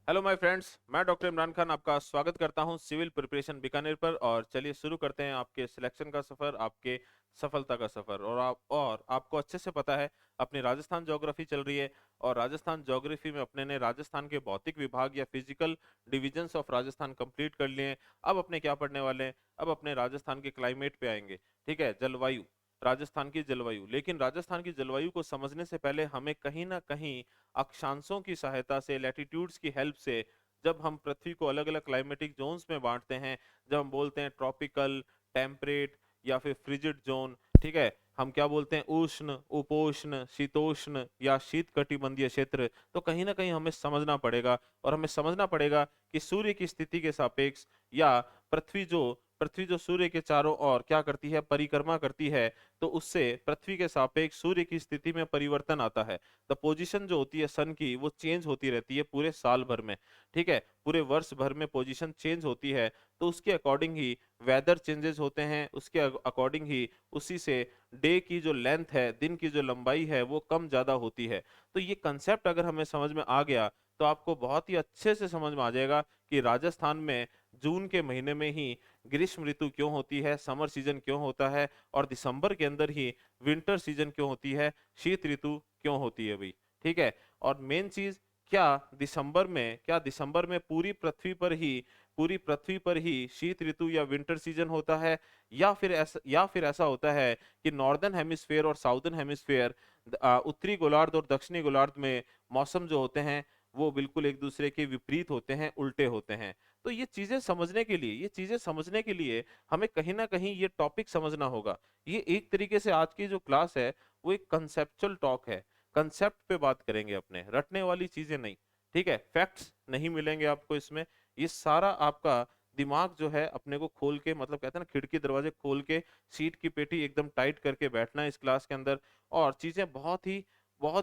Hello my friends, मैं doctor Imran Khan आपका स्वागत करता हूं सिविल प्रिपरेशन बीकानेर पर। और चलिए शुरू करते हैं आपके सिलेक्शन का सफ़र, आपके सफलता का सफ़र। और आपको अच्छे से पता है, अपनी राजस्थान ज्योग्राफी चल रही है। और राजस्थान ज्योग्राफी में अपने ने राजस्थान के भौतिक विभाग या physical divisions of Rajasthan complete कर लिए हैं। अब अपने क्या पढ़ने वाले हैं? अब अपने राजस्थान के क्लाइमेट पे आएंगे। ठीक है, जलवायु, राजस्थान की जलवायु। लेकिन राजस्थान की जलवायु को समझने से पहले हमें कहीं ना कहीं अक्षांशों की सहायता से, लैटिट्यूड्स की हेल्प से, जब हम पृथ्वी को अलग अलग क्लाइमेटिक जोन्स में बांटते हैं, जब हम बोलते हैं ट्रॉपिकल, टेम्परेट या फिर फ्रिजिड जोन, ठीक है, हम क्या बोलते हैं, उष्ण, उपोष्ण, शीतोष्ण या शीत कटिबंधीय क्षेत्र, तो कहीं ना कहीं हमें समझना पड़ेगा। और हमें समझना पड़ेगा कि सूर्य की स्थिति के सापेक्ष, या पृथ्वी जो सूर्य के चारों ओर क्या करती है, परिक्रमा करती है, तो उससे पृथ्वी के सापेक्ष सूर्य की स्थिति में परिवर्तन आता है। द पोजीशन जो होती है सन की, वो चेंज होती रहती है पूरे साल भर में। ठीक है, पूरे वर्ष भर में पोजीशन चेंज होती है। तो उसके अकॉर्डिंग ही वेदर चेंजेस होते हैं, उसके अकॉर्डिंग ही उसी से डे की जो लेंथ है, दिन की जो लंबाई है, वो कम ज्यादा होती है। तो ये कंसेप्ट अगर हमें समझ में आ गया, तो आपको बहुत ही अच्छे से समझ में आ जाएगा कि राजस्थान में जून के महीने में ही ग्रीष्म ऋतु क्यों होती है, समर सीजन क्यों होता है, और दिसंबर के अंदर ही विंटर सीजन क्यों होती है, शीत ऋतु क्यों होती है भाई। ठीक है। और मेन चीज, क्या दिसंबर में पूरी पृथ्वी पर ही शीत ऋतु या विंटर सीजन होता है, या फिर ऐसा होता है कि नॉर्दर्न हेमिस्फेयर और साउदर्न हेमिस्फेयर, उत्तरी गोलार्ध और दक्षिणी गोलार्ध में मौसम जो होते हैं, वो बिल्कुल एक दूसरे के विपरीत होते हैं, उल्टे होते हैं। तो ये चीजें समझने के लिए हमें कहीं ना कहीं ये टॉपिक समझना होगा। ये एक तरीके से आज की जो क्लास है, वो एक कंसेप्चुअल टॉक है। कंसेप्ट पे बात करेंगे अपने, रटने वाली चीजें नहीं। ठीक है, फैक्ट्स नहीं मिलेंगे आपको इसमें। ये सारा आपका दिमाग जो है अपने को खोल के, मतलब कहते हैं ना, खिड़की दरवाजे खोल के, सीट की पेटी एकदम टाइट करके बैठना है इस क्लास के अंदर। और चीजें बहुत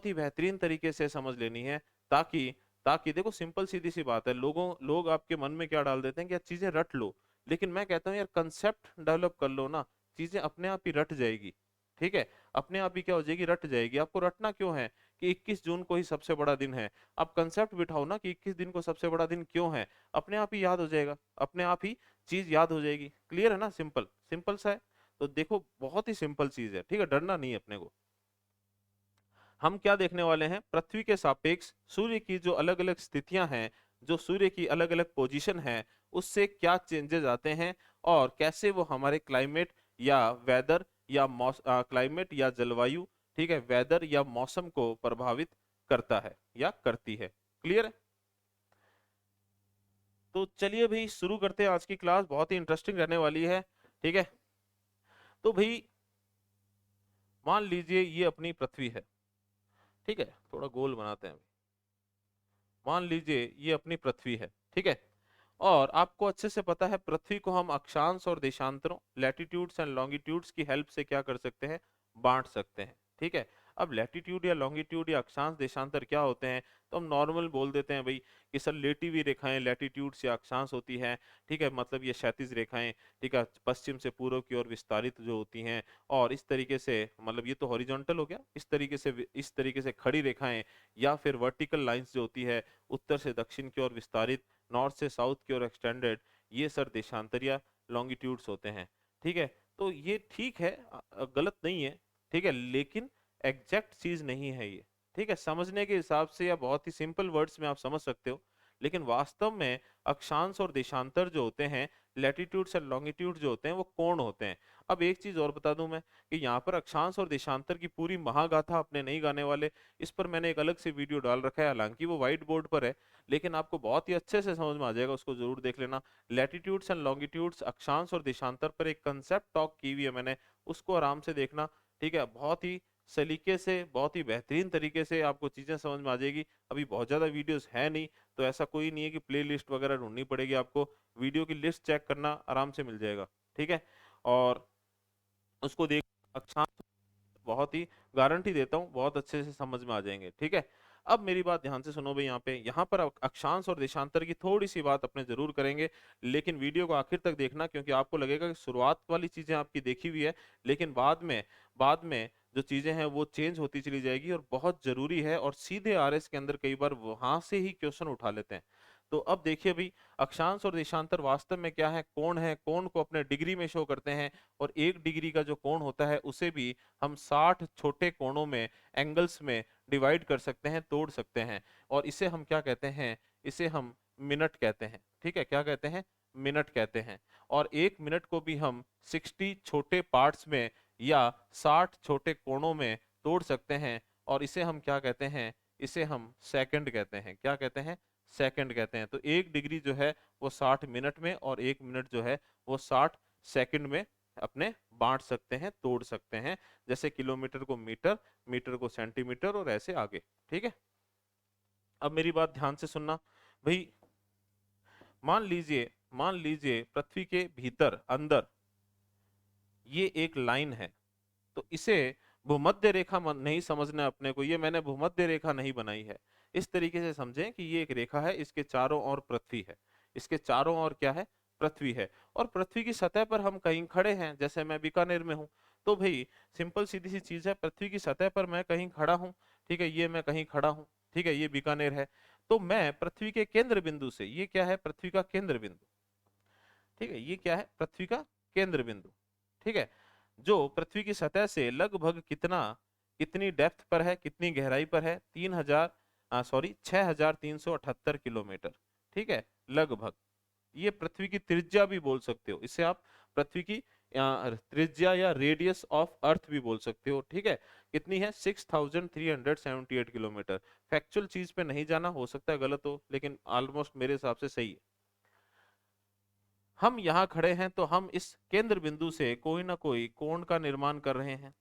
ही बेहतरीन तरीके से समझ लेनी है, ताकि ताकि देखो, सिंपल सीधी सी बात है, लोग आपके मन में क्या डाल देते हैं कि यार चीजें रट लो। लेकिन मैं कहता हूँ यार, कंसेप्ट डेवलप कर लो ना, चीजें अपने आप ही रट जाएगी। ठीक है, अपने आप ही क्या हो जाएगी, रट जाएगी। आपको रटना क्यों है कि 21 जून को ही सबसे बड़ा दिन है? आप कंसेप्ट बिठाओ ना कि 21 दिन को सबसे बड़ा दिन क्यों है, अपने आप ही याद हो जाएगा, अपने आप ही चीज याद हो जाएगी। क्लियर है ना? सिंपल सिंपल सा है। तो देखो, बहुत ही सिंपल चीज है। ठीक है, डरना नहीं है अपने को। हम क्या देखने वाले हैं, पृथ्वी के सापेक्ष सूर्य की जो अलग अलग स्थितियां हैं, जो सूर्य की अलग अलग पोजीशन है, उससे क्या चेंजेस आते हैं, और कैसे वो हमारे क्लाइमेट या वेदर या क्लाइमेट या जलवायु, ठीक है, वेदर या मौसम को प्रभावित करता है या करती है। क्लियर है? तो चलिए भाई, शुरू करते हैं आज की क्लास, बहुत ही इंटरेस्टिंग रहने वाली है। ठीक है, तो भाई मान लीजिए ये अपनी पृथ्वी है। ठीक है, थोड़ा गोल बनाते हैं। मान लीजिए ये अपनी पृथ्वी है। ठीक है, और आपको अच्छे से पता है, पृथ्वी को हम अक्षांश और देशांतरों, लैटिट्यूड्स एंड लॉन्गिट्यूड्स की हेल्प से क्या कर सकते हैं, बांट सकते हैं। ठीक है, अब लैटिट्यूड या लॉन्गिट्यूड या अक्षांश देशांतर क्या होते हैं, तो हम नॉर्मल बोल देते हैं भाई कि सर लेटिव रेखाएं लैटिट्यूड्स या अक्षांश होती हैं। ठीक है, मतलब ये क्षैतिज रेखाएं, ठीक है, पश्चिम से पूर्व की ओर विस्तारित जो होती हैं। और इस तरीके से, मतलब ये तो हॉरिजॉन्टल हो गया, इस तरीके से खड़ी रेखाएं या फिर वर्टिकल लाइंस जो होती है, उत्तर से दक्षिण की ओर विस्तारित, नॉर्थ से साउथ की ओर एक्सटेंडेड, ये सर देशांतर या लॉन्गिट्यूड्स होते हैं। ठीक है, तो ये ठीक है, गलत नहीं है। ठीक है, लेकिन एग्जैक्ट चीज नहीं है ये। ठीक है, समझने के हिसाब से या बहुत ही सिंपल वर्ड्स में आप समझ सकते हो, लेकिन वास्तव में अक्षांश और देशांतर जो होते हैं, लैटिट्यूड्स और लॉन्गिट्यूड जो होते हैं, वो कोण होते हैं। अब एक चीज और बता दूं मैं, कि यहाँ पर अक्षांश और देशांतर की पूरी महागाथा अपने नहीं गाने वाले। इस पर मैंने एक अलग से वीडियो डाल रखा है, हालांकि वो व्हाइट बोर्ड पर है, लेकिन आपको बहुत ही अच्छे से समझ में आ जाएगा, उसको जरूर देख लेना। लैटिट्यूड्स एंड लॉन्गिट्यूड्स, अक्षांश और देशांतर पर एक कंसेप्ट टॉक की हुई है मैंने, उसको आराम से देखना। ठीक है, बहुत ही सलीके से, बहुत ही बेहतरीन तरीके से आपको चीजें समझ में आ जाएगी। अभी बहुत ज्यादा वीडियोस है नहीं, तो ऐसा कोई नहीं है कि प्ले लिस्ट वगैरह ढूंढनी पड़ेगी आपको। वीडियो की लिस्ट चेक करना, आराम से मिल जाएगा। ठीक है, और उसको देख, अक्षांश, बहुत ही गारंटी देता हूँ, बहुत अच्छे से समझ में आ जाएंगे। ठीक है, अब मेरी बात ध्यान से सुनो भाई। यहाँ पर अक्षांश और देशांतर की थोड़ी सी बात अपने जरूर करेंगे, लेकिन वीडियो को आखिर तक देखना, क्योंकि आपको लगेगा कि शुरुआत वाली चीजें आपकी देखी हुई है, लेकिन बाद में जो चीजें हैं वो चेंज होती चली जाएगी, और बहुत जरूरी है। और सीधे आरएस के अंदर कई बार वहां से ही क्वेश्चन उठा लेते हैं। तो अब देखिए भाई, अक्षांश और देशांतर वास्तव में क्या है, कोण है। कोण को अपने डिग्री में शो करते हैं, और 1 डिग्री का जो कोण होता है उसे भी हम 60 छोटे कोणों में, एंगल्स में डिवाइड कर सकते हैं, तोड़ सकते हैं। और इसे हम क्या कहते हैं, इसे हम मिनट कहते हैं। ठीक है, क्या कहते हैं, मिनट कहते हैं। और 1 मिनट को भी हम 60 छोटे पार्ट्स में या 60 छोटे कोणों में तोड़ सकते हैं, और इसे हम क्या कहते हैं, इसे हम सेकंड कहते हैं। क्या कहते हैं, सेकंड कहते हैं। तो 1 डिग्री जो है वो 60 मिनट में, और 1 मिनट जो है वो 60 सेकंड में अपने बांट सकते हैं, तोड़ सकते हैं। जैसे किलोमीटर को मीटर, मीटर को सेंटीमीटर, और ऐसे आगे। ठीक है, अब मेरी बात ध्यान से सुनना भाई। मान लीजिए पृथ्वी के भीतर, अंदर ये एक लाइन है। तो इसे भूमध्य रेखा नहीं समझना अपने को, ये मैंने भूमध्य रेखा नहीं बनाई है। इस तरीके से समझें कि ये एक रेखा है, इसके चारों ओर पृथ्वी है। इसके चारों ओर क्या है, पृथ्वी है। और पृथ्वी की सतह पर हम कहीं खड़े हैं, जैसे मैं बीकानेर में हूँ। तो भाई सिंपल सीधी सी चीज है, पृथ्वी की सतह पर मैं कहीं खड़ा हूँ। ठीक है, ये मैं कहीं खड़ा हूँ। ठीक है, ये बीकानेर है। तो मैं पृथ्वी के केंद्र बिंदु से, ये क्या है, पृथ्वी का केंद्र बिंदु। ठीक है, ये क्या है, पृथ्वी का केंद्र बिंदु। ठीक है, जो पृथ्वी की सतह से लगभग कितनी डेप्थ पर है, कितनी गहराई पर है, 6378 किलोमीटर। ठीक है, लगभग। ये पृथ्वी की त्रिज्या भी बोल सकते हो, इसे आप पृथ्वी की त्रिज्या या रेडियस ऑफ अर्थ भी बोल सकते हो। ठीक है, कितनी है, 6378 किलोमीटर। फैक्चुअल चीज पे नहीं जाना, हो सकता है गलत हो, लेकिन ऑलमोस्ट मेरे हिसाब से सही है। हम यहाँ खड़े हैं, तो हम इस केंद्र बिंदु से कोई ना कोई कोण का निर्माण कर रहे हैं।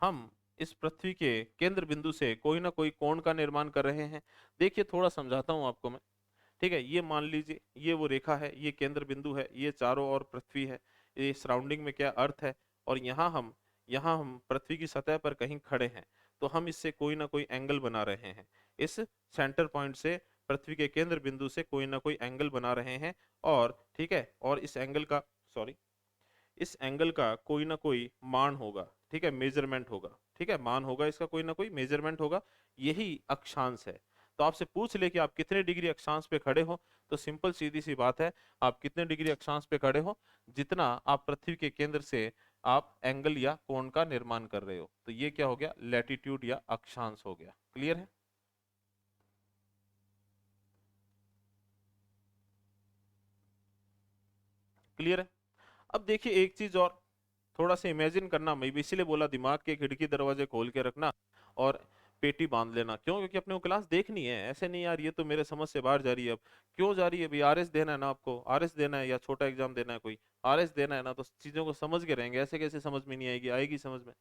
हम इस पृथ्वी के केंद्र बिंदु से कोई ना कोई कोण का निर्माण कर रहे हैं। देखिए, थोड़ा समझाता हूं आपको मैं। ठीक है, ये मान लीजिए ये वो रेखा है, ये केंद्र बिंदु है, ये चारों ओर पृथ्वी है, ये सराउंडिंग में क्या, अर्थ है। और यहाँ हम पृथ्वी की सतह पर कहीं खड़े हैं। तो हम इससे कोई ना कोई एंगल बना रहे हैं। इस सेंटर पॉइंट से, पृथ्वी के केंद्र बिंदु से कोई ना कोई एंगल बना रहे हैं। और ठीक है, और इस एंगल का, सॉरी, इस एंगल का कोई ना कोई मान होगा। ठीक है, मेजरमेंट होगा। ठीक है, मान होगा, इसका कोई ना कोई मेजरमेंट होगा। यही अक्षांश है। तो आपसे पूछ ले कि आप कितने डिग्री अक्षांश पे खड़े हो, तो सिंपल सीधी सी बात है, आप कितने डिग्री अक्षांश पे खड़े हो, जितना आप पृथ्वी के केंद्र से आप एंगल या कोण का निर्माण कर रहे हो। तो ये क्या हो गया, लैटिट्यूड या अक्षांश हो गया। क्लियर है, क्लियर है। अब देखिए एक चीज और, थोड़ा सा इमेजिन करना। मैं भी इसीलिए बोला दिमाग के खिड़की दरवाजे खोल के रखना, और पेटी बांध लेना। क्यों, क्योंकि अपने को क्लास देखनी है। ऐसे नहीं यार, ये तो मेरे समझ से बाहर जा रही है। अब क्यों जा रही है भाई, आरएस देना है ना आपको, आरएस देना है या छोटा एग्जाम देना है, कोई आरएस देना है ना, तो चीजों को समझ के रहेंगे। ऐसे कैसे समझ में नहीं आएगी, आएगी समझ में।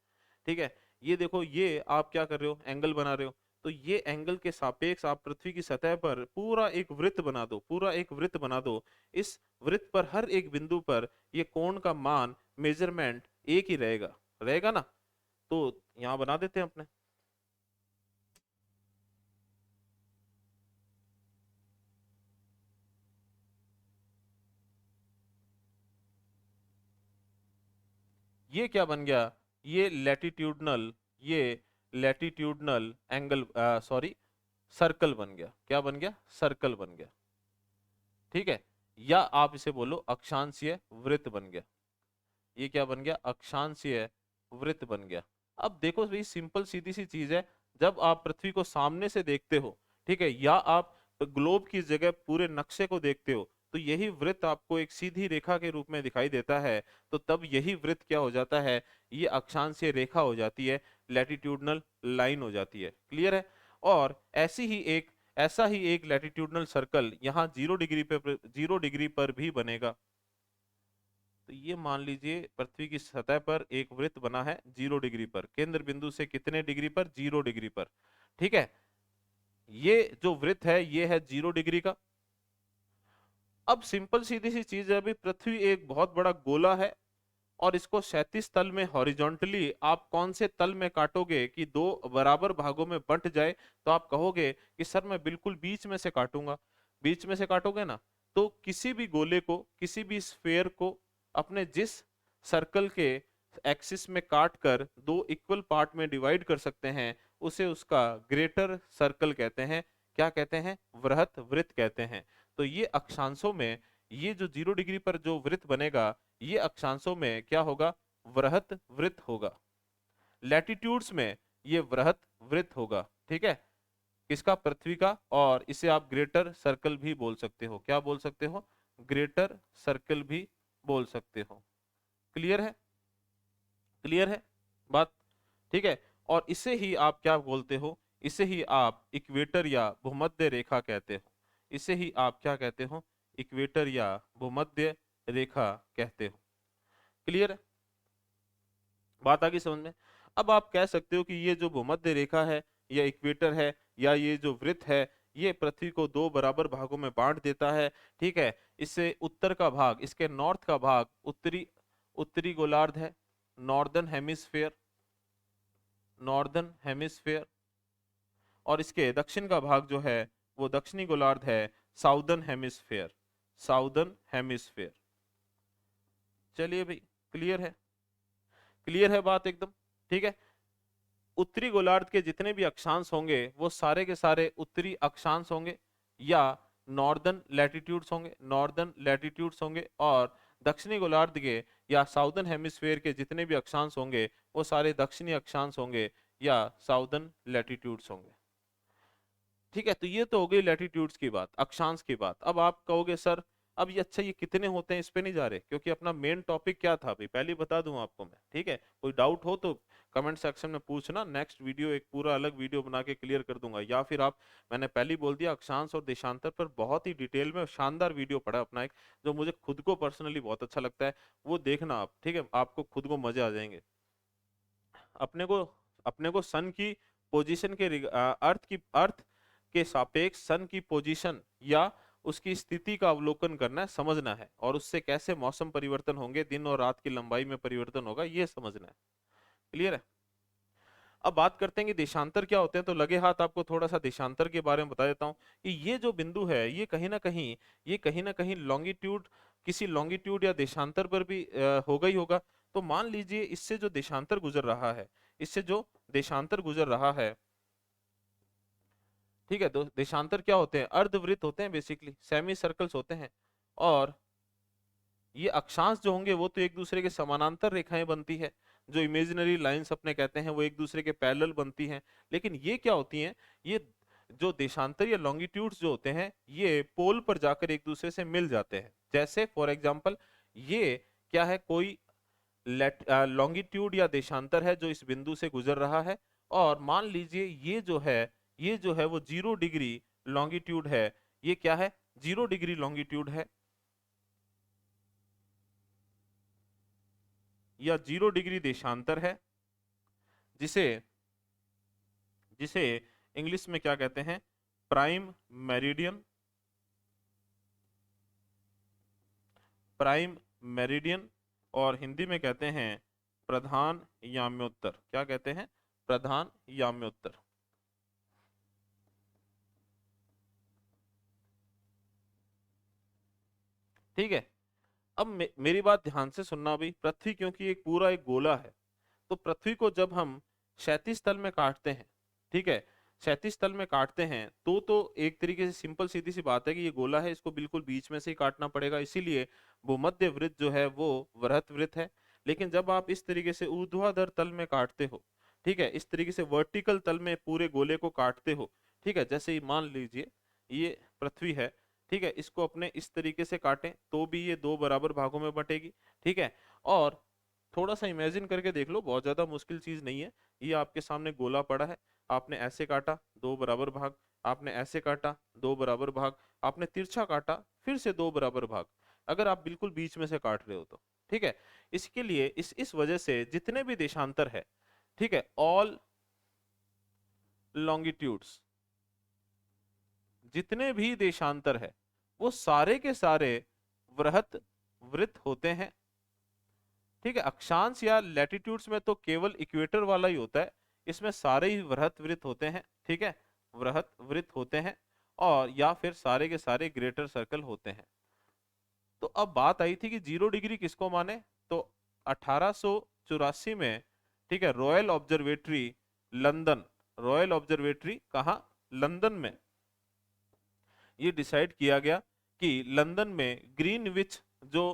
ठीक है, ये देखो, ये आप क्या कर रहे हो, एंगल बना रहे हो। तो ये एंगल के सापेक्ष आप पृथ्वी की सतह पर पूरा एक वृत्त बना दो, पूरा एक वृत्त बना दो। इस वृत्त पर हर एक बिंदु पर ये कोण का मान, मेजरमेंट एक ही रहेगा, रहेगा ना। तो यहाँ बना देते हैं अपने। ये क्या बन गया, ये लैटिट्यूडनल, ये लैटिट्यूडनल एंगल, सॉरी, सर्कल बन गया। क्या बन गया, सर्कल बन गया। ठीक है, या आप इसे बोलो अक्षांशीय वृत्त बन गया। ये क्या बन गया, अक्षांशीय वृत्त बन गया। अब देखो भाई, सिंपल सीधी सी चीज है। जब आप पृथ्वी को सामने से देखते हो, ठीक है, या आप ग्लोब की जगह पूरे नक्शे को देखते हो, तो यही वृत्त आपको एक सीधी रेखा के रूप में दिखाई देता है। तो तब यही वृत्त क्या हो जाता है, ये अक्षांशीय रेखा हो जाती है, लैटिट्यूडनल लाइन हो जाती है। क्लियर है। और ऐसा ही एक लैटिट्यूडनल सर्कल यहाँ 0 डिग्री पर भी बनेगा। तो ये मान लीजिए पृथ्वी की सतह पर एक वृत्त बना है 0 डिग्री पर, केंद्र बिंदु से कितने डिग्री पर, 0 डिग्री पर। ठीक है, ये जो वृत्त है ये है 0 डिग्री का। अब सिंपल सीधी सी चीज है, अभी पृथ्वी एक बहुत बड़ा गोला है, और इसको 37 तल में हॉरिजॉन्टली आप कौन से तल में काटोगे कि दो बराबर भागों में बंट जाए। तो आप कहोगे कि सर मैं बिल्कुल बीच में से काटूंगा। बीच में से काटोगे ना, तो किसी भी गोले को, किसी भी स्फेयर को अपने जिस सर्कल के एक्सिस में काट कर दो इक्वल पार्ट में डिवाइड कर सकते हैं, उसे उसका ग्रेटर सर्कल कहते हैं। क्या कहते हैं? वृहत वृत्त कहते हैं। तो ये अक्षांशों में, ये जो 0 डिग्री पर जो वृत्त बनेगा, ये अक्षांशों में क्या होगा? वृहत वृत्त होगा। लैटिट्यूड्स में ये वृहत वृत्त होगा। ठीक है, किसका? पृथ्वी का। और इसे आप ग्रेटर सर्कल भी बोल सकते हो। क्या बोल सकते हो? ग्रेटर सर्कल भी बोल सकते हो। क्लियर है? क्लियर है बात? ठीक है। और इसे ही आप क्या बोलते हो? इसे ही आप इक्वेटर या भूमध्य रेखा कहते हो। इसे ही आप क्या कहते हो? इक्वेटर या भूमध्य रेखा कहते हो। क्लियर है? बात आ गई समझ में? अब आप कह सकते हो कि ये जो भूमध्य रेखा है या इक्वेटर है या ये जो वृत्त है, ये पृथ्वी को दो बराबर भागों में बांट देता है। ठीक है, इससे उत्तर का भाग, इसके नॉर्थ का भाग उत्तरी उत्तरी गोलार्ध है, नॉर्दर्न हेमिस्फेयर, नॉर्दर्न हेमिस्फेयर। और इसके दक्षिण का भाग जो है वो दक्षिणी गोलार्ध है, साउदर्न हेमिस्फेयर, साउदर्न हेमिस्फेयर। चलिए भाई, क्लियर है? क्लियर है बात एकदम? ठीक है। उत्तरी गोलार्ध के जितने भी अक्षांश होंगे वो सारे के सारे उत्तरी अक्षांश होंगे या नॉर्दर्न लैटिट्यूड्स होंगे, नॉर्दर्न लैटिट्यूड्स होंगे। और दक्षिणी गोलार्ध के या साउदर्न हेमिस्फेयर के जितने भी अक्षांश होंगे वो सारे दक्षिणी अक्षांश होंगे या साउदर्न लैटिट्यूड्स होंगे। ठीक है, तो ये तो हो गई लैटिट्यूड्स की बात, अक्षांश की बात। अब आप कहोगे सर अब ये अच्छा ये कितने होते हैं, इस पे नहीं जा रहे, क्योंकि अपना मेन टॉपिक क्या था अभी पहले ही बता दूं आपको मैं। ठीक है, कोई डाउट हो तो कमेंट सेक्शन में पूछना, नेक्स्ट वीडियो एक पूरा अलग वीडियो बना के क्लियर कर दूंगा। या फिर आप, मैंने पहले ही बोल दिया, अक्षांश और देशांतर पर बहुत ही डिटेल में शानदार वीडियो पड़ा अपना एक, जो मुझे खुद को पर्सनली बहुत अच्छा लगता है, वो देखना आप। ठीक है, आपको खुद को मजे आ जाएंगे। अपने को सन की पोजीशन के अर्थ के सापेक्ष सन की पोजीशन या उसकी स्थिति का अवलोकन करना है, समझना है। और उससे कैसे मौसम परिवर्तन होंगे, दिन और रात की लंबाई में परिवर्तन होगा, ये समझना है। क्लियर है? अब बात करते हैं कि देशांतर क्या होते हैं। तो लगे हाथ आपको थोड़ा सा देशांतर के बारे में बता देता हूँ कि ये जो बिंदु है ये कहीं ना कहीं लॉन्गिट्यूड, किसी लॉन्गिट्यूड या देशांतर पर भी होगा ही होगा। तो मान लीजिए इससे जो देशांतर गुजर रहा है, इससे जो देशांतर गुजर रहा है, ठीक है, तो देशांतर क्या होते हैं? अर्धवृत्त होते हैं, बेसिकली सेमी सर्कल्स होते हैं। और ये अक्षांश जो होंगे वो तो एक दूसरे के समानांतर रेखाएं बनती है, जो इमेजिनरी लाइंस अपने कहते हैं वो एक दूसरे के पैरेलल बनती हैं। लेकिन ये क्या होती हैं? ये जो देशांतर या लॉन्गिट्यूड्स जो होते हैं ये पोल पर जाकर एक दूसरे से मिल जाते हैं। जैसे फॉर एग्जांपल ये क्या है, कोई लॉन्गिट्यूड या देशांतर है जो इस बिंदु से गुजर रहा है। और मान लीजिए ये जो है वो 0 डिग्री लॉन्गिट्यूड है। ये क्या है? 0 डिग्री लॉन्गिट्यूड है या 0 डिग्री देशांतर है, जिसे जिसे इंग्लिश में क्या कहते हैं? Prime meridian, prime meridian. और हिंदी में कहते हैं प्रधान याम्योत्तर। क्या कहते हैं? प्रधान याम्योत्तर। ठीक है। अब मेरी बात ध्यान से सुनना अभी। पृथ्वी क्योंकि एक पूरा एक गोला है, तो पृथ्वी को जब हम क्षैतिज तल में काटते हैं, ठीक है, क्षैतिज तल में काटते हैं तो एक तरीके से सिंपल सीधी सी बात है कि ये गोला है, इसको बिल्कुल बीच में से ही काटना पड़ेगा। इसीलिए भूमध्य वृत्त जो है वो वृहत वृत्त है। लेकिन जब आप इस तरीके से ऊर्ध्वाधर तल में काटते हो, ठीक है, इस तरीके से वर्टिकल तल में पूरे गोले को काटते हो, ठीक है, जैसे ही मान लीजिए ये पृथ्वी है, ठीक है, इसको अपने इस तरीके से काटें तो भी ये दो बराबर भागों में बटेगी। ठीक है, और थोड़ा सा इमेजिन करके देख लो, बहुत ज्यादा मुश्किल चीज नहीं है। ये आपके सामने गोला पड़ा है, आपने ऐसे काटा दो बराबर भाग, आपने ऐसे काटा दो बराबर भाग, आपने तिरछा काटा फिर से दो बराबर भाग, अगर आप बिल्कुल बीच में से काट रहे हो तो। ठीक है, इसके लिए इस वजह से जितने भी देशांतर है, ठीक है, ऑल लॉन्गिट्यूड्स, जितने भी देशांतर है वो सारे के सारे वृहत वृत्त होते हैं। ठीक है, अक्षांश या लैटिट्यूड्स में तो केवल इक्वेटर वाला ही होता है, इसमें सारे ही वृहत वृत्त होते हैं। ठीक है, वृहत वृत्त होते हैं। और या फिर सारे के सारे ग्रेटर सर्कल होते हैं। तो अब बात आई थी कि 0 डिग्री किसको माने, तो 1800 1884 में, ठीक है, royal observatory London, royal observatory कहाँ, लंदन में, ये डिसाइड किया गया कि लंदन में ग्रीनविच जो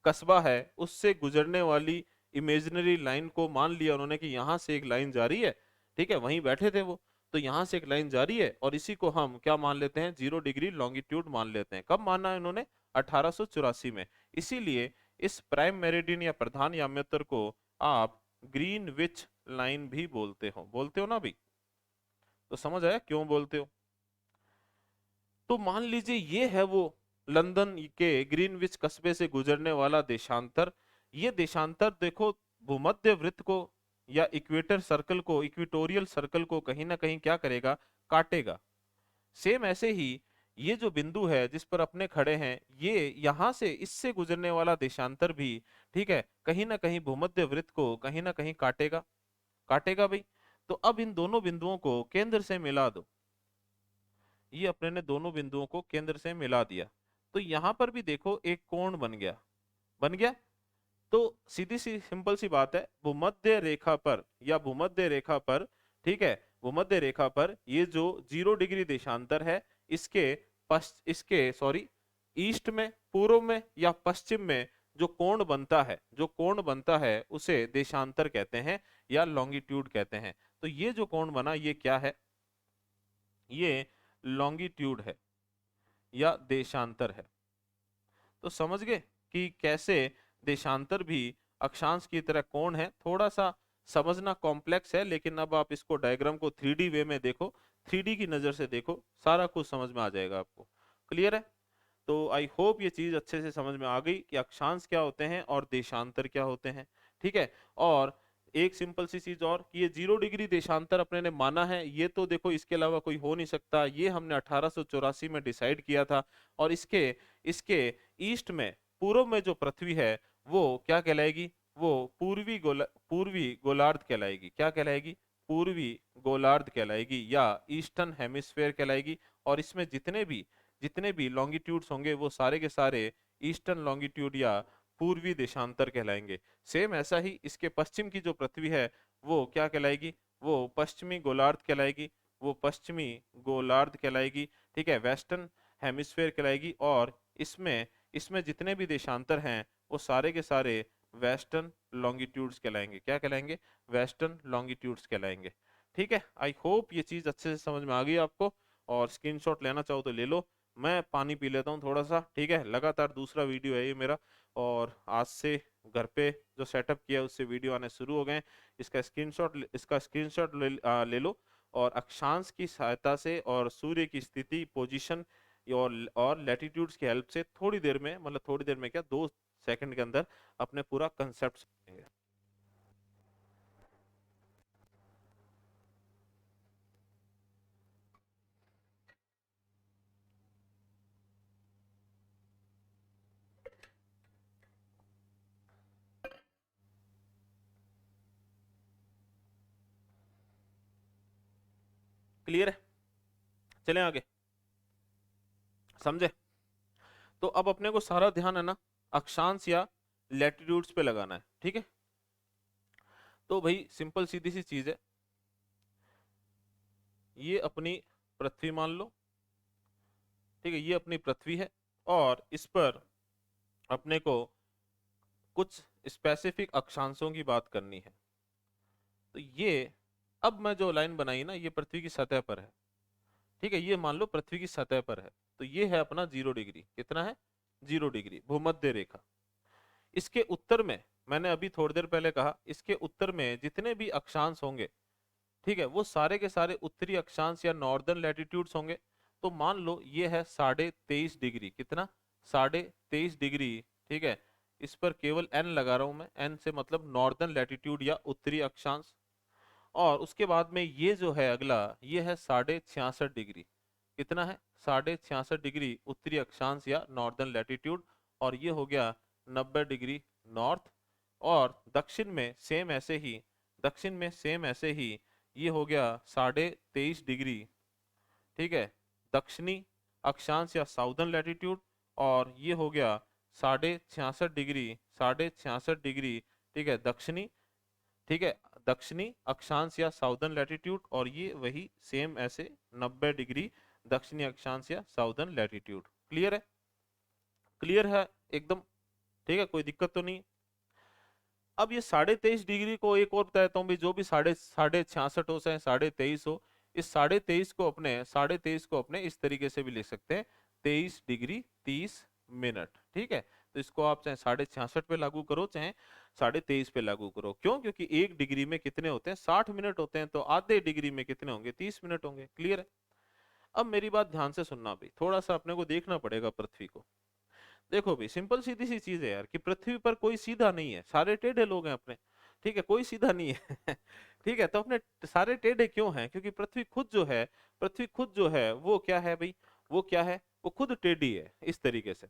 कस्बा है उससे गुजरने वाली इमेजिनरी लाइन को मान लिया उन्होंने कि यहाँ से एक लाइन जा रही है, ठीक है, वहीं बैठे थे वो, तो यहाँ से एक लाइन जा रही है और इसी को हम क्या मान लेते हैं, 0 डिग्री लॉन्गिट्यूड मान लेते हैं। कब माना है इन्होंने, 1884 में। इसीलिए इस प्राइम मेरिडियन या प्रधान याम्योत्तर को आप ग्रीनविच लाइन भी बोलते हो ना भाई, तो समझ आया क्यों बोलते हो। तो मान लीजिए ये है वो लंदन के ग्रीनविच कस्बे से गुजरने वाला देशांतर। ये देशांतर देखो भूमध्य वृत्त को या इक्वेटर सर्कल को, इक्वेटोरियल सर्कल को कहीं ना कहीं क्या करेगा, काटेगा। सेम ऐसे ही ये जो बिंदु है जिस पर अपने खड़े हैं, ये यहां से इससे गुजरने वाला देशांतर भी, ठीक है, कहीं ना कहीं भूमध्य वृत्त को कहीं ना कहीं काटेगा, काटेगा भाई। तो अब इन दोनों बिंदुओं को केंद्र से मिला दो, ये अपने ने दोनों बिंदुओं को केंद्र से मिला दिया, तो यहां पर भी देखो एक कोण बन गया, बन गया। तो सीधी सी सिंपल सी बात है, भूमध्य रेखा पर या भूमध्य रेखा पर, ठीक है, भूमध्य रेखा पर ये जो 0 डिग्री देशांतर है, इसके इसके सॉरी ईस्ट में, पूर्व में या पश्चिम में जो कोण बनता है, जो कोण बनता है उसे देशांतर कहते हैं या लॉन्गिट्यूड कहते हैं। तो ये जो कोण बना ये क्या है, ये लॉन्गिट्यूड है या देशांतर है। तो समझ गए कि कैसे देशांतर भी अक्षांश की तरह कोण है। थोड़ा सा समझना कॉम्प्लेक्स है, लेकिन अब आप इसको डायग्राम को 3D वे में देखो, 3D की नजर से देखो, सारा कुछ समझ में आ जाएगा आपको। क्लियर है। तो आई होप ये चीज अच्छे से समझ में आ गई कि अक्षांश क्या होते हैं और देशांतर क्या होते हैं, ठीक है। और एक सिंपल सी चीज और कि ये 0 डिग्री देशांतर अपने ने माना है, ये तो देखो इसके अलावा कोई हो नहीं सकता, ये हमने 1884 में डिसाइड किया था। और इसके इसके ईस्ट में, पूर्व में जो पृथ्वी है वो क्या कहलाएगी, वो पूर्वी गोलार्ध कहलाएगी। क्या कहलाएगी, पूर्वी गोलार्ध कहलाएगी या ईस्टर्न हेमिस्फेयर कहलाएगी। और इसमें जितने भी लॉन्गिट्यूड्स होंगे वो सारे के सारे ईस्टर्न लॉन्गिट्यूड या पूर्वी देशांतर कहलाएंगे। सेम ऐसा ही इसके पश्चिम की जो पृथ्वी है वो क्या कहलाएगी, वो पश्चिमी गोलार्ध कहलाएगी, वो पश्चिमी गोलार्ध कहलाएगी, ठीक है, वेस्टर्न हेमिस्फेयर कहलाएगी। और इसमें इसमें जितने भी देशांतर हैं वो सारे के सारे वेस्टर्न लॉन्गिट्यूड्स कहलाएंगे। क्या कहलाएंगे, वेस्टर्न लॉन्गिट्यूड्स कहलाएंगे। ठीक है, आई होप ये चीज अच्छे से समझ में आ गई आपको। और स्क्रीनशॉट लेना चाहो तो ले लो, मैं पानी पी लेता हूँ थोड़ा सा, ठीक है। लगातार दूसरा वीडियो है ये मेरा, और आज से घर पे जो सेटअप किया है उससे वीडियो आने शुरू हो गए। इसका स्क्रीनशॉट ले लो, और अक्षांश की सहायता से और सूर्य की स्थिति, पोजीशन और लैटिट्यूड्स की हेल्प से थोड़ी देर में, मतलब थोड़ी देर में क्या, 2 सेकंड के अंदर अपने पूरा कंसेप्ट समझेंगे। क्लियर है, चलें आगे, समझे। तो अब अपने को सारा ध्यान है ना अक्षांश या लैटिट्यूड्स पे लगाना है, ठीक है। तो भाई सिंपल सीधी सी चीज है, ये अपनी पृथ्वी मान लो, ठीक है, ये अपनी पृथ्वी है और इस पर अपने को कुछ स्पेसिफिक अक्षांशों की बात करनी है। तो ये अब मैं जो लाइन बनाई ना ये पृथ्वी की सतह पर है, ठीक है, ये मान लो पृथ्वी की सतह पर है। तो ये है अपना 0 डिग्री, कितना है, 0 डिग्री भूमध्य रेखा। इसके उत्तर में, मैंने अभी थोड़ी देर पहले कहा, इसके उत्तर में जितने भी अक्षांश होंगे, ठीक है, वो सारे के सारे उत्तरी अक्षांश या नॉर्दर्न लैटिट्यूड्स होंगे। तो मान लो ये है 23.5 डिग्री, कितना, 23.5 डिग्री, ठीक है। इस पर केवल एन लगा रहा हूं मैं, एन से मतलब नॉर्दर्न लैटिट्यूड या उत्तरी अक्षांश। और उसके बाद में ये जो है अगला, ये है 66.5 डिग्री, कितना है, 66.5 डिग्री उत्तरी अक्षांश या नॉर्दर्न लैटिट्यूड। और ये हो गया 90 डिग्री नॉर्थ। और दक्षिण में सेम ऐसे ही ये हो गया 23.5 डिग्री, ठीक है, दक्षिणी अक्षांश या साउदर्न लैटिट्यूड। और ये हो गया 66.5 डिग्री, 66.5 डिग्री, ठीक है, दक्षिणी ठीक है, दक्षिणी अक्षांश या साउदर्न लैटिट्यूड, और ये वही सेम ऐसे 90 डिग्री दक्षिणी अक्षांश या साउदर्न लैटिट्यूड। क्लियर है? क्लियर है एकदम? ठीक है, कोई दिक्कत तो नहीं? अब ये 23.5 डिग्री को एक और बताता हूँ भी, जो भी साढ़े साढ़े 66 हो चाहे 23.5 हो, इस 23.5 को अपने इस तरीके से भी लिख सकते हैं, 23 डिग्री 30 मिनट। ठीक है, तो इसको आप चाहे 66.5 पे लागू करो, चाहे 23.5 पे लागू करो। क्यों? क्योंकि 1 डिग्री में कितने होते हैं? 60 मिनट होते हैं, तो आधे डिग्री में कितने होंगे? 30 मिनट होंगे। क्लियर है? अब मेरी बात ध्यान से सुनना भाई, थोड़ा सा अपने को देखना पड़ेगा पृथ्वी को। देखो भाई, सिंपल सीधी सी चीज है यार, कि पृथ्वी पर कोई सीधा नहीं है, सारे टेढ़े लोग हैं अपने। ठीक है, कोई सीधा नहीं है। ठीक है, तो अपने सारे टेढ़े क्यों हैं? क्योंकि पृथ्वी खुद जो है वो क्या है भाई? वो क्या है? वो खुद टेढ़ी है। इस तरीके से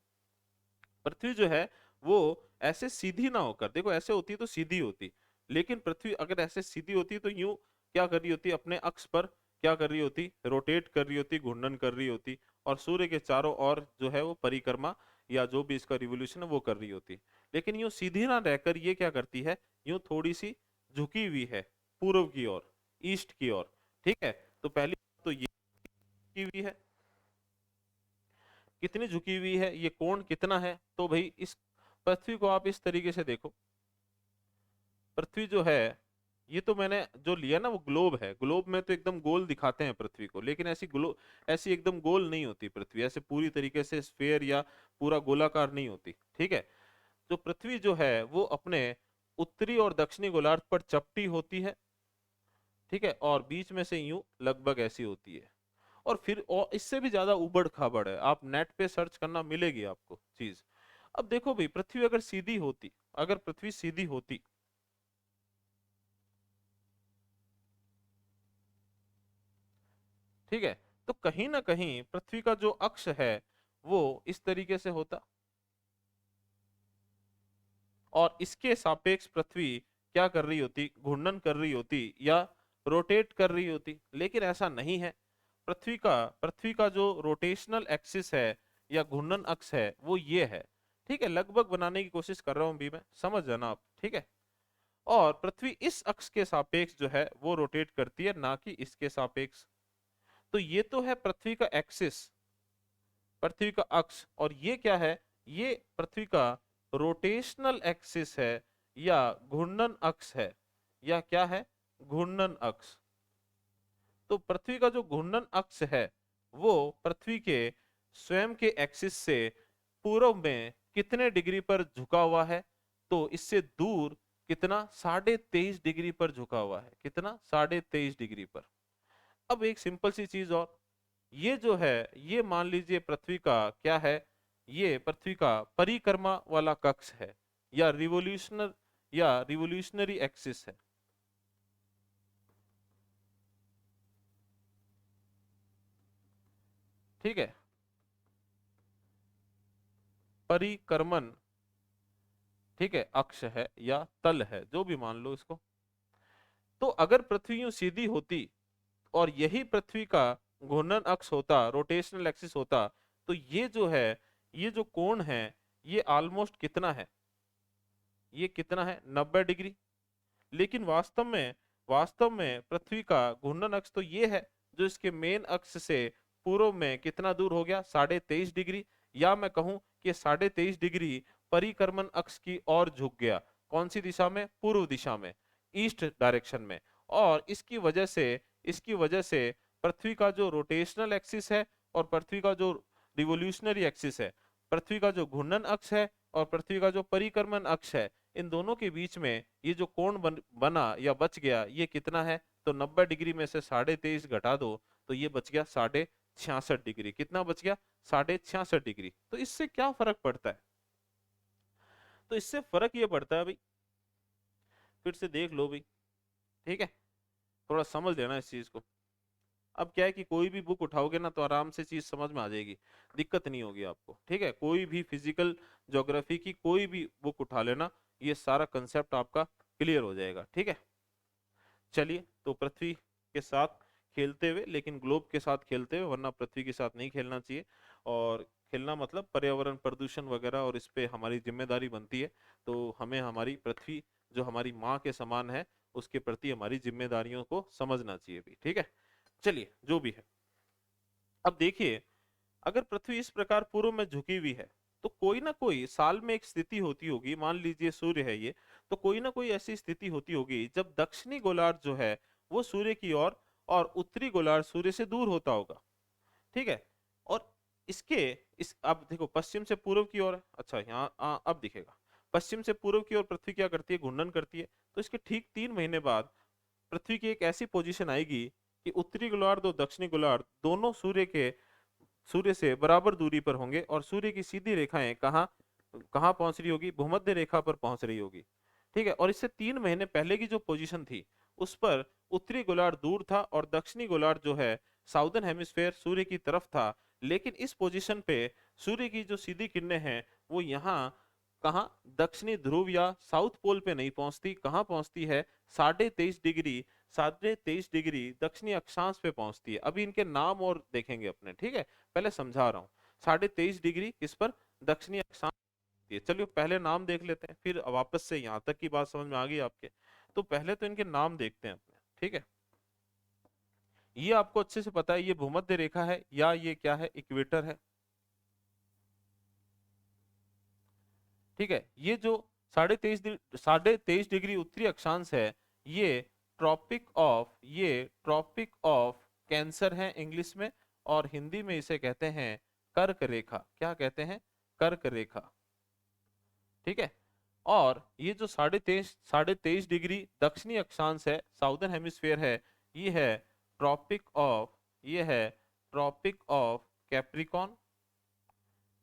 पृथ्वी जो है वो ऐसे सीधी ना होकर, देखो ऐसे होती तो सीधी होती, लेकिन पृथ्वी अगर ऐसे सीधी होती तो यूं क्या कर रही होती? अपने अक्ष पर क्या कर रही होती? रोटेट कर रही होती, घूर्णन कर रही होती, और सूर्य के चारों ओर जो है वो परिक्रमा या जो भी इसका रिवोल्यूशन है वो कर रही होती। लेकिन यूं सीधी ना रहकर ये क्या करती है? यूं थोड़ी सी झुकी हुई है पूर्व की ओर, ईस्ट की ओर। ठीक है, तो पहली बात तो ये झुकी हुई है। कितनी झुकी हुई है? ये कोण कितना है? तो भाई इस पृथ्वी को आप इस तरीके से देखो। पृथ्वी जो है, ये तो मैंने जो लिया ना वो ग्लोब है। ग्लोब में तो एकदम गोल दिखाते हैं पृथ्वी को, लेकिन ऐसी एकदम गोल नहीं होती पृथ्वी, ऐसे पूरी तरीके से स्फेयर या पूरा गोलाकार नहीं होती। ठीक है, जो पृथ्वी जो है वो अपने उत्तरी और दक्षिणी गोलार्ध पर चपटी होती है। ठीक है, और बीच में से यूं लगभग ऐसी होती है, और इससे भी ज्यादा उबड़ खाबड़ है। आप नेट पे सर्च करना, मिलेगी आपको चीज। अब देखो भाई, पृथ्वी अगर सीधी होती, अगर पृथ्वी सीधी होती, ठीक है, तो कहीं ना कहीं पृथ्वी का जो अक्ष है वो इस तरीके से होता, और इसके सापेक्ष पृथ्वी क्या कर रही होती? घूर्णन कर रही होती या रोटेट कर रही होती। लेकिन ऐसा नहीं है। पृथ्वी का जो रोटेशनल एक्सिस है या घूर्णन अक्ष है वो ये है। ठीक है, लगभग बनाने की कोशिश कर रहा हूं भी मैं, समझ जाना आप। ठीक है, और पृथ्वी इस अक्ष के सापेक्ष जो है वो रोटेट करती है, ना कि इसके सापेक्ष। तो ये तो है पृथ्वी का एक्सिस, पृथ्वी का अक्ष, और ये क्या है? ये पृथ्वी का रोटेशनल एक्सिस है या घूर्णन अक्ष है, या क्या है? घूर्णन अक्ष। तो पृथ्वी का जो घूर्णन अक्ष है वो पृथ्वी के स्वयं के एक्सिस से पूर्व में कितने डिग्री पर झुका हुआ है? तो इससे दूर कितना? 23.5 डिग्री पर झुका हुआ है। कितना? 23.5 डिग्री पर। अब एक सिंपल सी चीज और, ये जो है ये मान लीजिए पृथ्वी का क्या है? ये पृथ्वी का परिक्रमा वाला कक्ष है, या रिवोल्यूशनरी एक्सिस है। ठीक है, परिक्रमण, ठीक है, अक्ष है या तल है, जो भी मान लो इसको। तो अगर पृथ्वी यूं सीधी होती और यही पृथ्वी का घूर्णन अक्ष होता, रोटेशनल एक्सिस होता, तो ये जो है, ये जो कोण है, ये ऑलमोस्ट कितना है? ये कितना है? 90 डिग्री। लेकिन वास्तव में पृथ्वी का घूर्णन अक्ष तो ये है, जो इसके मेन अक्ष से पूर्व में कितना दूर हो गया? 23.5 डिग्री। या मैं कहूं कि 23.5 डिग्री परिक्रमण अक्ष की ओर झुक गया। कौन सी दिशा में? पूर्व दिशा में, ईस्ट डायरेक्शन में। और इसकी वजह से पृथ्वी का जो रोटेशनल एक्सिस है और पृथ्वी का जो रिवोल्यूशनरी एक्सिस है, पृथ्वी का जो घूर्णन अक्ष है और पृथ्वी का जो परिक्रमण अक्ष है, इन दोनों के बीच में ये जो कोण बना या बच गया, ये कितना है? तो 90 डिग्री में से 23.5 घटा दो, तो ये बच गया 66.5 डिग्री। कितना बच गया? 66.5 डिग्री। तो इससे क्या फर्क पड़ता है? तो इससे फर्क ये पड़ता है भाई, फिर से देख लो भाई। ठीक है, थोड़ा समझ लेना इस चीज को। अब क्या है कि कोई भी बुक उठाओगे ना तो आराम से चीज समझ में आ जाएगी, दिक्कत नहीं होगी आपको। ठीक है, कोई भी फिजिकल ज्योग्राफी की कोई भी बुक उठा लेना, ये सारा कंसेप्ट आपका क्लियर हो जाएगा। ठीक है, चलिए, तो पृथ्वी के साथ खेलते हुए, लेकिन ग्लोब के साथ खेलते हुए, वरना पृथ्वी के साथ नहीं खेलना चाहिए। और खेलना मतलब पर्यावरण प्रदूषण वगैरह, और इस पे हमारी जिम्मेदारी बनती है। तो हमें हमारी पृथ्वी जो हमारी माँ के समान है उसके प्रति हमारी जिम्मेदारियों को समझना चाहिए भी। ठीक है, चलिए जो भी है। अब देखिए, अगर पृथ्वी इस प्रकार पूर्व में झुकी हुई है तो कोई ना कोई साल में एक स्थिति होती होगी, मान लीजिए सूर्य है ये, तो कोई ना कोई ऐसी स्थिति होती होगी जब दक्षिणी गोलार्ध जो है वो सूर्य की ओर और उत्तरी गोलार्ध सूर्य से दूर होता होगा। ठीक है, और इसके इस अब देखो पश्चिम से पूर्व की ओर, अच्छा यहाँ अब दिखेगा, पश्चिम से पूर्व की ओर पृथ्वी क्या करती है, घूर्णन करती है। तो इसके ठीक 3 महीने बाद पृथ्वी की एक ऐसी पोजीशन आएगी कि उत्तरी गोलार्ध और दक्षिणी गोलार्ध दोनों सूर्य से बराबर दूरी पर होंगे और सूर्य की सीधी रेखाएं कहाँ कहाँ पहुंच रही होगी, भूमध्य रेखा पर पहुंच रही होगी। ठीक है, और इससे 3 महीने पहले की जो पोजीशन थी उस पर उत्तरी गोलार्ध दूर था और दक्षिणी गोलार्ध जो है साउदर्न हेमिस्फेयर सूर्य की तरफ था। लेकिन इस पोजीशन पे सूर्य की जो सीधी किरणें हैं वो यहाँ कहाँ, दक्षिणी ध्रुव या साउथ पोल पे नहीं पहुंचती, कहाँ पहुंचती है, 23.5 डिग्री दक्षिणी अक्षांश पे पहुंचती है। अभी इनके नाम और देखेंगे अपने, ठीक है, पहले समझा रहा हूँ। 23.5 डिग्री किस पर, दक्षिणी अक्षांश है। चलिए पहले नाम देख लेते हैं, फिर वापस से यहाँ तक की बात समझ में आ गई आपके। तो पहले तो इनके नाम देखते हैं अपने, ठीक है। ये आपको अच्छे से पता है ये भूमध्य रेखा है या ये क्या है, इक्वेटर है। ठीक है, ये जो 23.5 डिग्री उत्तरी अक्षांश है ये ट्रॉपिक ऑफ कैंसर है इंग्लिश में, और हिंदी में इसे कहते हैं कर्क रेखा। क्या कहते हैं, कर्क रेखा। ठीक है, और ये जो 23.5 डिग्री दक्षिणी अक्षांश है, साउदर्न हेमिस्फेयर है, ये है ये है ट्रॉपिक ऑफ कैप्रिकॉन।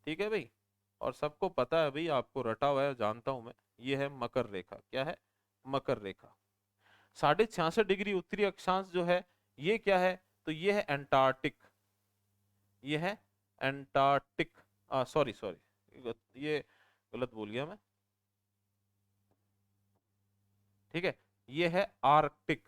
ठीक है भाई, और सबको पता है भाई, आपको रटा हुआ है जानता हूं मैं, ये है मकर रेखा। क्या है, मकर रेखा। 66.5 डिग्री उत्तरी अक्षांश जो है ये क्या है, तो ये है एंटार्क्टिक। ये है एंटार्क्टिक, सॉरी सॉरी, ये गलत बोल गया मैं। ठीक है, ये है आर्कटिक।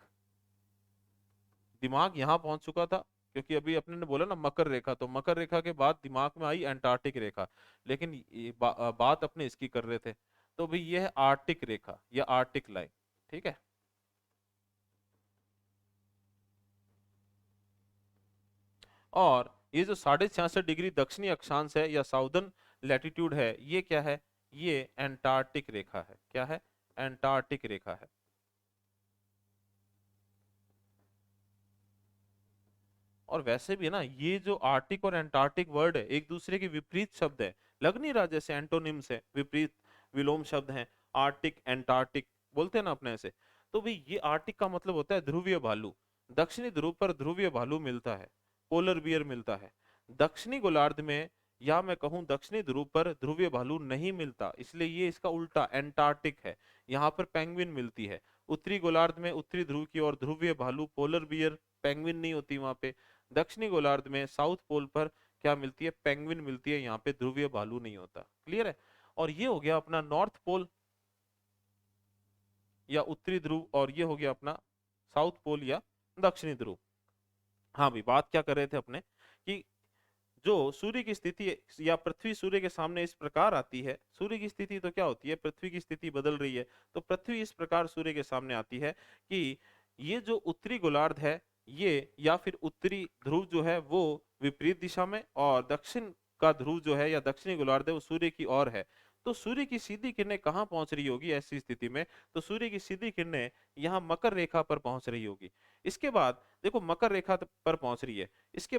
दिमाग यहां पहुंच चुका था क्योंकि अभी अपने ने बोला ना मकर रेखा, तो मकर रेखा के बाद दिमाग में आई एंटार्क्टिक रेखा, लेकिन बात अपने इसकी कर रहे थे। तो भाई ये है आर्टिक रेखा या आर्टिक लाइन। ठीक है, और ये जो 66.5 डिग्री दक्षिणी अक्षांश है या साउदर्न लैटिट्यूड है, ये क्या है, ये एंटार्क्टिक रेखा है। क्या है, एंटार्क्टिक रेखा है। और वैसे भी है ना, ये जो आर्टिक और एंटार्क्टिक वर्ड है एक दूसरे के विपरीत शब्द है, लग नहीं रहा जैसे एंटोनिम्स है, विपरीत विलोम शब्द हैं, आर्टिक एंटार्क्टिक बोलते हैं ना अपने ऐसे। तो भाई ये आर्टिक का मतलब होता है ध्रुवीय भालू, दक्षिणी ध्रुव पर ध्रुवीय भालू मिलता है, पोलर बियर मिलता है। दक्षिणी गोलार्ध में या मैं कहूं दक्षिणी ध्रुव पर ध्रुवीय भालू नहीं मिलता, इसलिए ये इसका उल्टा एंटार्क्टिक है, यहाँ पर पेंगुइन मिलती है। उत्तरी गोलार्ध में उत्तरी ध्रुव की ओर ध्रुवीय भालू पोलर बियर, पेंगुइन नहीं होती वहां पे। दक्षिणी गोलार्ध में साउथ पोल पर क्या मिलती है, पेंगुइन मिलती है, यहाँ पे ध्रुवीय भालू नहीं होता। क्लियर है, और ये हो गया अपना नॉर्थ पोल या उत्तरी ध्रुव, और ये हो गया अपना साउथ पोल या दक्षिणी ध्रुव। हाँ भाई, बात क्या कर रहे थे अपने कि जो सूर्य की स्थिति या पृथ्वी सूर्य के सामने इस प्रकार आती है, सूर्य की स्थिति तो क्या होती है, पृथ्वी की स्थिति बदल रही है, तो पृथ्वी इस प्रकार सूर्य के सामने आती है कि ये जो उत्तरी गोलार्ध है ये या फिर उत्तरी ध्रुव जो है वो विपरीत दिशा में, और दक्षिण का ध्रुव जो है या दक्षिणी गोलार्ध है वो सूर्य की ओर है। तो सूर्य की सीधी किरणें कहाँ पहुंच रही होगी ऐसी स्थिति में, तो सूर्य की सीधी किरणें यहाँ मकर रेखा पर पहुंच रही होगी। इसके बाद देखो मकर रेखा पर पहुंच रही है, इसके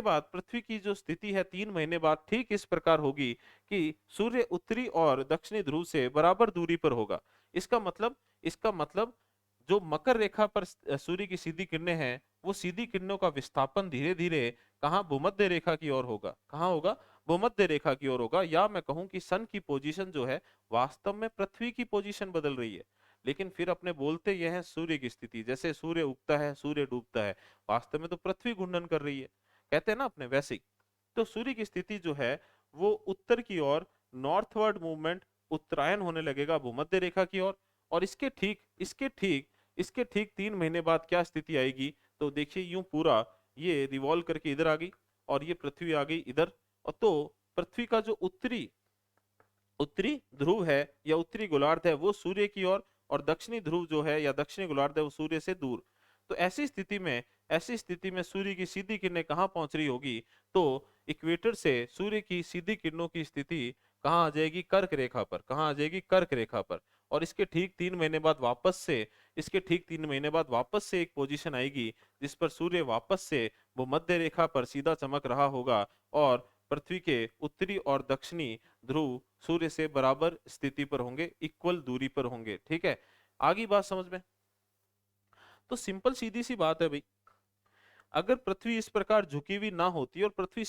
बाद पृथ्वी की जो स्थिति है 3 महीने बाद ठीक इस प्रकार होगी कि सूर्य उत्तरी और दक्षिणी ध्रुव से बराबर दूरी पर होगा। इसका मतलब जो मकर रेखा पर सूर्य की सीधी किरणें हैं वो सीधी किरणों का विस्थापन धीरे धीरे कहाँ, भूमध्य रेखा की ओर होगा। कहाँ होगा, भूमध्य रेखा की ओर होगा, या मैं कहूं कि सन की पोजीशन जो है वास्तव में पृथ्वी की पोजीशन बदल रही है, लेकिन फिर अपने बोलते यह है सूर्य की स्थिति, जैसे सूर्य उगता है सूर्य डूबता है, वास्तव में तो पृथ्वी घूर्णन कर रही है, कहते हैं ना अपने वैसे ही। तो सूर्य की स्थिति जो है वो उत्तर की ओर, नॉर्थवर्ड मूवमेंट, उत्तरायण होने लगेगा भूमध्य रेखा की ओर। और इसके ठीक 3 महीने बाद क्या स्थिति आएगी, तो देखिए यूं पूरा ये रिवॉल्व करके इधर आ गई और ये पृथ्वी आ गई इधर, और तो पृथ्वी का जो उत्तरी उत्तरी ध्रुव है या उत्तरी गोलार्ध है वो सूर्य की ओर और दक्षिणी ध्रुव जो है या दक्षिणी गोलार्ध है वो सूर्य से दूर। तो ऐसी स्थिति में सूर्य की सीधी किरणें कहाँ पहुंच रही होगी? तो इक्वेटर से सूर्य की सीधी किरणों की स्थिति कहाँ आ जाएगी? कर्क रेखा पर। कहाँ आ जाएगी? कर्क रेखा पर। और इसके ठीक 3 महीने बाद वापस से एक पोजीशन आएगी जिस पर सूर्य वापस से वो मध्य रेखा पर सीधा चमक रहा होगा और पृथ्वी के उत्तरी और दक्षिणी ध्रुव सूर्य से बराबर स्थिति पर होंगे, इक्वल दूरी पर होंगे। ठीक है, आगे बात समझ में? तो सिंपल सीधी सी बात है भाई, अगर पृथ्वी इस प्रकार झुकी हुई ना होती और पृथ्वी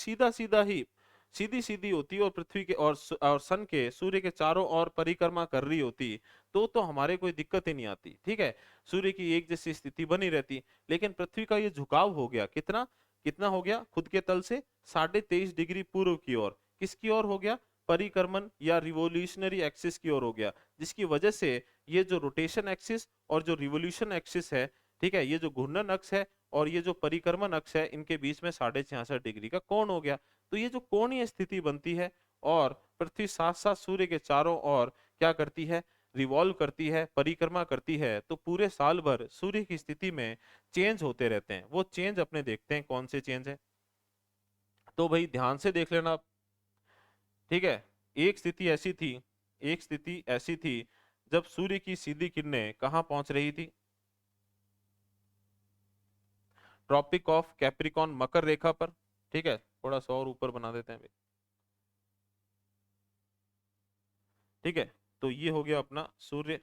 सीधी सीधी होती और पृथ्वी के और सन के सूर्य के चारों ओर परिक्रमा कर रही होती तो हमारे कोई दिक्कत ही नहीं आती। ठीक है, सूर्य की एक जैसी स्थिति बनी रहती। लेकिन पृथ्वी का ये झुकाव हो गया, कितना कितना हो गया? खुद के तल से 23.5 डिग्री पूर्व की ओर। किसकी ओर हो गया? परिक्रमण या रिवोल्यूशनरी एक्सिस की ओर हो गया, जिसकी वजह से ये जो रोटेशन एक्सिस और जो रिवोल्यूशन एक्सिस है, ठीक है, ये जो घूर्णन अक्ष है और ये जो परिक्रमण अक्ष है, इनके बीच में 66.5 डिग्री का कोण हो गया। तो ये जो कोणीय स्थिति बनती है और पृथ्वी साथ साथ सूर्य के चारों ओर क्या करती है? रिवॉल्व करती है, परिक्रमा करती है। तो पूरे साल भर सूर्य की स्थिति में चेंज होते रहते हैं। वो चेंज अपने देखते हैं कौन से चेंज है, तो भाई ध्यान से देख लेना आप। ठीक है, एक स्थिति ऐसी थी जब सूर्य की सीधी किरणें कहाँ पहुंच रही थी? ट्रॉपिक ऑफ कैप्रिकॉन, मकर रेखा पर। ठीक है, थोड़ा सा और ऊपर बना देते हैं भाई। ठीक है, तो ये हो गया अपना सूर्य।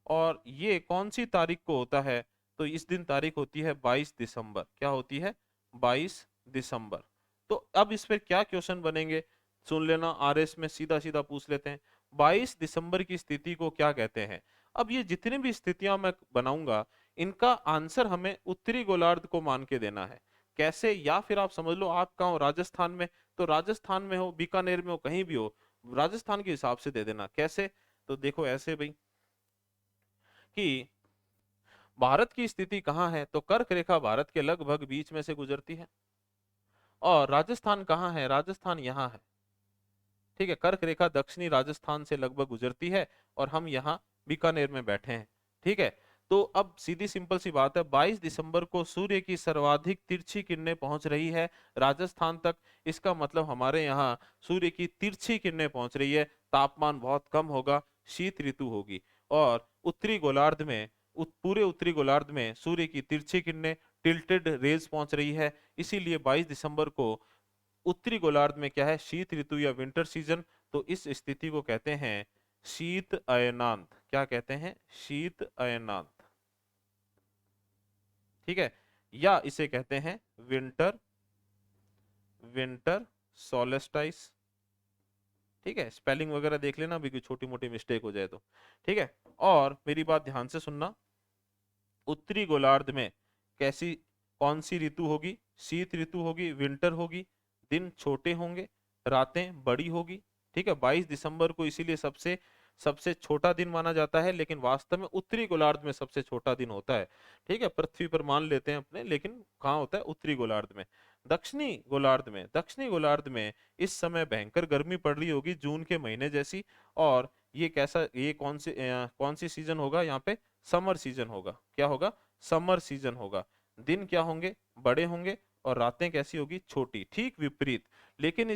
और ये कौन सी तारीख को होता है? तो इस दिन तारीख होती है 22 दिसंबर। क्या होती है? 22 दिसंबर। तो अब इस पर क्या क्वेश्चन बनेंगे, सुन लेना, आरएस में सीधा सीधा पूछ लेते हैं। 22 दिसंबर की स्थिति को क्या कहते हैं? अब ये जितनी भी स्थितियां मैं बनाऊंगा इनका आंसर हमें उत्तरी गोलार्ध को मान के देना है। कैसे? या फिर आप समझ लो आप कहाँ हो? राजस्थान में। तो राजस्थान में हो, बीकानेर में हो, कहीं भी हो, राजस्थान के हिसाब से दे देना। कैसे? तो देखो ऐसे भाई कि भारत की स्थिति कहाँ है? तो कर्क रेखा भारत के लगभग बीच में से गुजरती है। और राजस्थान कहाँ है? राजस्थान यहाँ है। ठीक है, कर्क रेखा दक्षिणी राजस्थान से लगभग गुजरती है और हम यहाँ बीकानेर में बैठे हैं। ठीक है, तो अब सीधी सिंपल सी बात है, 22 दिसंबर को सूर्य की सर्वाधिक तिरछी किरणें पहुंच रही है राजस्थान तक। इसका मतलब हमारे यहाँ सूर्य की तिरछी किरणें पहुंच रही है, तापमान बहुत कम होगा, शीत ऋतु होगी। और उत्तरी गोलार्ध में पूरे उत्तरी गोलार्ध में सूर्य की तिरछी किरणें, टिल्टेड रेज पहुंच रही है। इसीलिए 22 दिसंबर को उत्तरी गोलार्ध में क्या है? शीत ऋतु या विंटर सीजन। तो इस स्थिति को कहते हैं शीत अयनांत। क्या कहते हैं? शीत अयनांत। ठीक है, या इसे कहते हैं विंटर विंटर सोलेस्टाइस। ठीक है, स्पेलिंग वगैरह देख लेना भी, कोई छोटी मोटी मिस्टेक हो जाए तो। ठीक है, और मेरी बात ध्यान से सुनना, उत्तरी गोलार्ध में कैसी कौन सी ऋतु होगी? शीत ऋतु होगी, विंटर होगी, दिन छोटे होंगे, रातें बड़ी होगी। ठीक है, 22 दिसंबर को इसीलिए सबसे सबसे छोटा दिन माना जाता है, लेकिन वास्तव में उत्तरी गोलार्ध में सबसे छोटा दिन होता है। ठीक है, पृथ्वी पर मान लेते हैं अपने, लेकिन कहाँ होता है? उत्तरी गोलार्ध में। दक्षिणी गोलार्ध में इस समय भयंकर गर्मी पड़ रही होगी, जून के महीने जैसी। और ये कौन सी सीजन होगा यहाँ पे? समर सीजन होगा। क्या होगा? समर सीजन होगा। दिन क्या होंगे? बड़े होंगे और रातें कैसी होगी? छोटी। ठीक विपरीत। लेकिन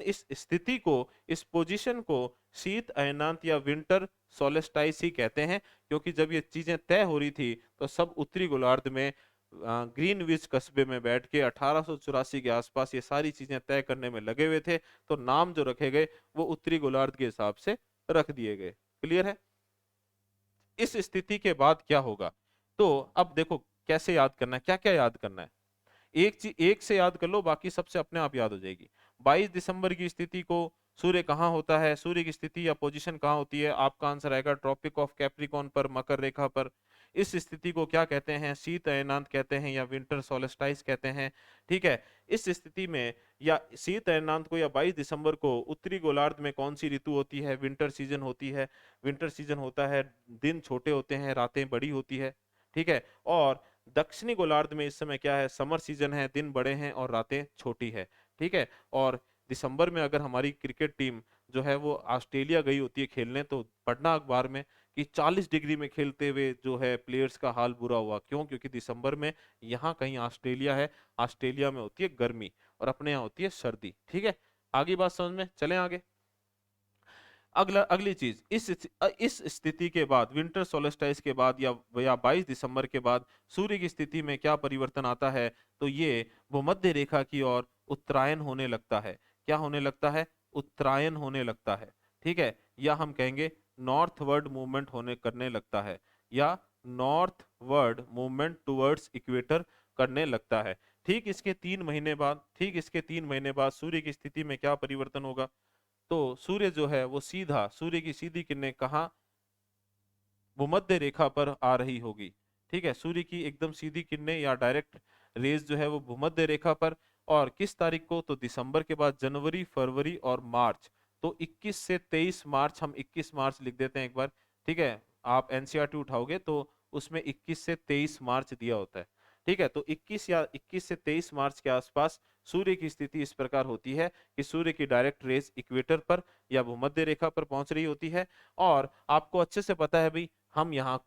इस स्थिति को, इस पोजीशन को शीत अयनांत या विंटर सोलेस्टाइस ही कहते हैं, क्योंकि जब ये चीजें तय हो रही थी तो सब उत्तरी गोलार्ध में ग्रीनविच कस्बे में बैठ के 1884 के आसपास ये सारी चीजें तय करने में लगे हुए थे। तो नाम जो रखे गए वो उत्तरी गोलार्ध के हिसाब से रख दिए गए। क्लियर है? इस स्थिति के बाद क्या होगा? तो अब देखो कैसे याद करना है, क्या क्या याद करना है। एक चीज एक से याद कर लो, बाकी सबसे अपने आप याद हो जाएगी। 22 दिसंबर की स्थिति को सूर्य कहाँ होता है? सूर्य की स्थिति या पोजीशन कहाँ होती है? आपका आंसर आएगा ट्रॉपिक ऑफ कैप्रिकॉन पर, मकर रेखा पर। इस स्थिति को क्या कहते हैं? शीत अयनांत कहते हैं या विंटर सोलेस्टाइस कहते हैं। ठीक है, इस स्थिति में या शीत अयनांत को या 22 दिसंबर को उत्तरी गोलार्ध में कौन सी ऋतु होती है? विंटर सीजन होती है। विंटर सीजन होता है, दिन छोटे होते हैं, रातें बड़ी होती है। ठीक है, और दक्षिणी गोलार्ध में इस समय क्या है? समर सीजन है, दिन बड़े हैं और रातें छोटी है। ठीक है, और दिसंबर में अगर हमारी क्रिकेट टीम जो है वो ऑस्ट्रेलिया गई होती है खेलने, तो पढ़ना अखबार में कि 40 डिग्री में खेलते हुए जो है प्लेयर्स का हाल बुरा हुआ। क्यों? क्योंकि दिसंबर में यहाँ कहीं ऑस्ट्रेलिया है, ऑस्ट्रेलिया में होती है गर्मी और अपने यहाँ होती है सर्दी। ठीक है, आगे बात समझ में, चलें आगे। अगली चीज, इस स्थिति के बाद, विंटर सोलेस्टाइस के बाद या 22 दिसंबर के बाद सूर्य की स्थिति में क्या परिवर्तन आता है? तो ये भूमध्य रेखा की ओर उत्तरायण होने लगता है। क्या होने लगता है? उत्तरायण होने लगता है। ठीक है, या हम कहेंगे नॉर्थवर्ड मूवमेंट होने करने लगता है, या नॉर्थवर्ड मूवमेंट टुवर्ड्स इक्वेटर करने लगता है। ठीक इसके 3 महीने बाद सूर्य की स्थिति में क्या परिवर्तन होगा? तो सूर्य जो है वो सीधा, सूर्य की सीधी किरणें कहाँ? भूमध्य रेखा पर आ रही होगी। ठीक है, सूर्य की एकदम सीधी किरणें या डायरेक्ट रेज जो है वो भूमध्य रेखा पर। और किस तारीख को? तो दिसंबर के बाद जनवरी, फरवरी और मार्च। तो 21 से 23 मार्च, हम 21 मार्च लिख देते हैं एक बार। ठीक है, आप एनसीईआरटी उठाओगे तो उसमें 21 से 23 मार्च दिया होता है। ठीक है, तो 21 से 23 मार्च के आसपास सूर्य की स्थिति इस प्रकार होती है कि सूर्य की डायरेक्ट रेज इक्वेटर पर या भूमध्य रेखा पर पहुंच रही होती है। और आपको अच्छे से पता है भाई, हम यहाँ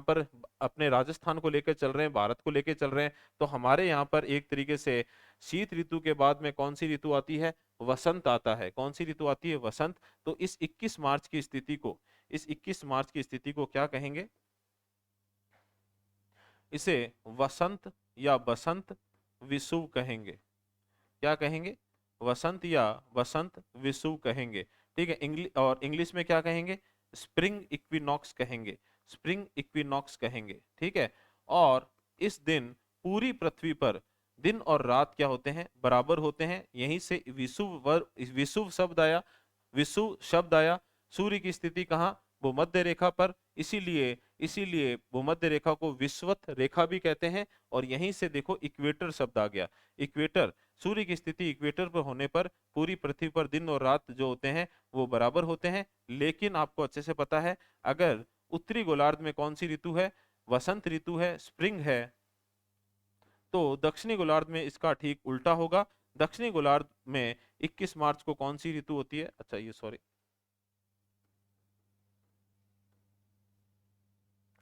पर अपने राजस्थान को लेकर चल रहे हैं, भारत को लेकर चल रहे हैं। तो हमारे यहाँ पर एक तरीके से शीत ऋतु के बाद में कौन सी ऋतु आती है? वसंत आता है। कौन सी ऋतु आती है? वसंत। तो इस 21 मार्च की स्थिति को क्या कहेंगे? इसे वसंत या बसंत विषुव कहेंगे। क्या कहेंगे? वसंत या बसंत विषुव कहेंगे। ठीक है, इंग्लिश में क्या कहेंगे? स्प्रिंग इक्विनॉक्स कहेंगे। स्प्रिंग इक्विनॉक्स कहेंगे। ठीक है, और इस दिन पूरी पृथ्वी पर दिन और रात क्या होते हैं? बराबर होते हैं। यहीं से विषुव शब्द आया। सूर्य की स्थिति कहाँ? भूमध्य रेखा पर। इसीलिए इसीलिए भूमध्य रेखा को विषुवत रेखा भी कहते हैं। और यहीं से देखो इक्वेटर शब्द आ गया। इक्वेटर, सूर्य की स्थिति इक्वेटर पर होने पर पूरी पृथ्वी पर दिन और रात जो होते हैं वो बराबर होते हैं। लेकिन आपको अच्छे से पता है, अगर उत्तरी गोलार्ध में कौन सी ऋतु है? वसंत ऋतु है, स्प्रिंग है। तो दक्षिणी गोलार्ध में इसका ठीक उल्टा होगा। दक्षिणी गोलार्ध में 21 मार्च को कौन सी ऋतु होती है? अच्छा, ये सॉरी,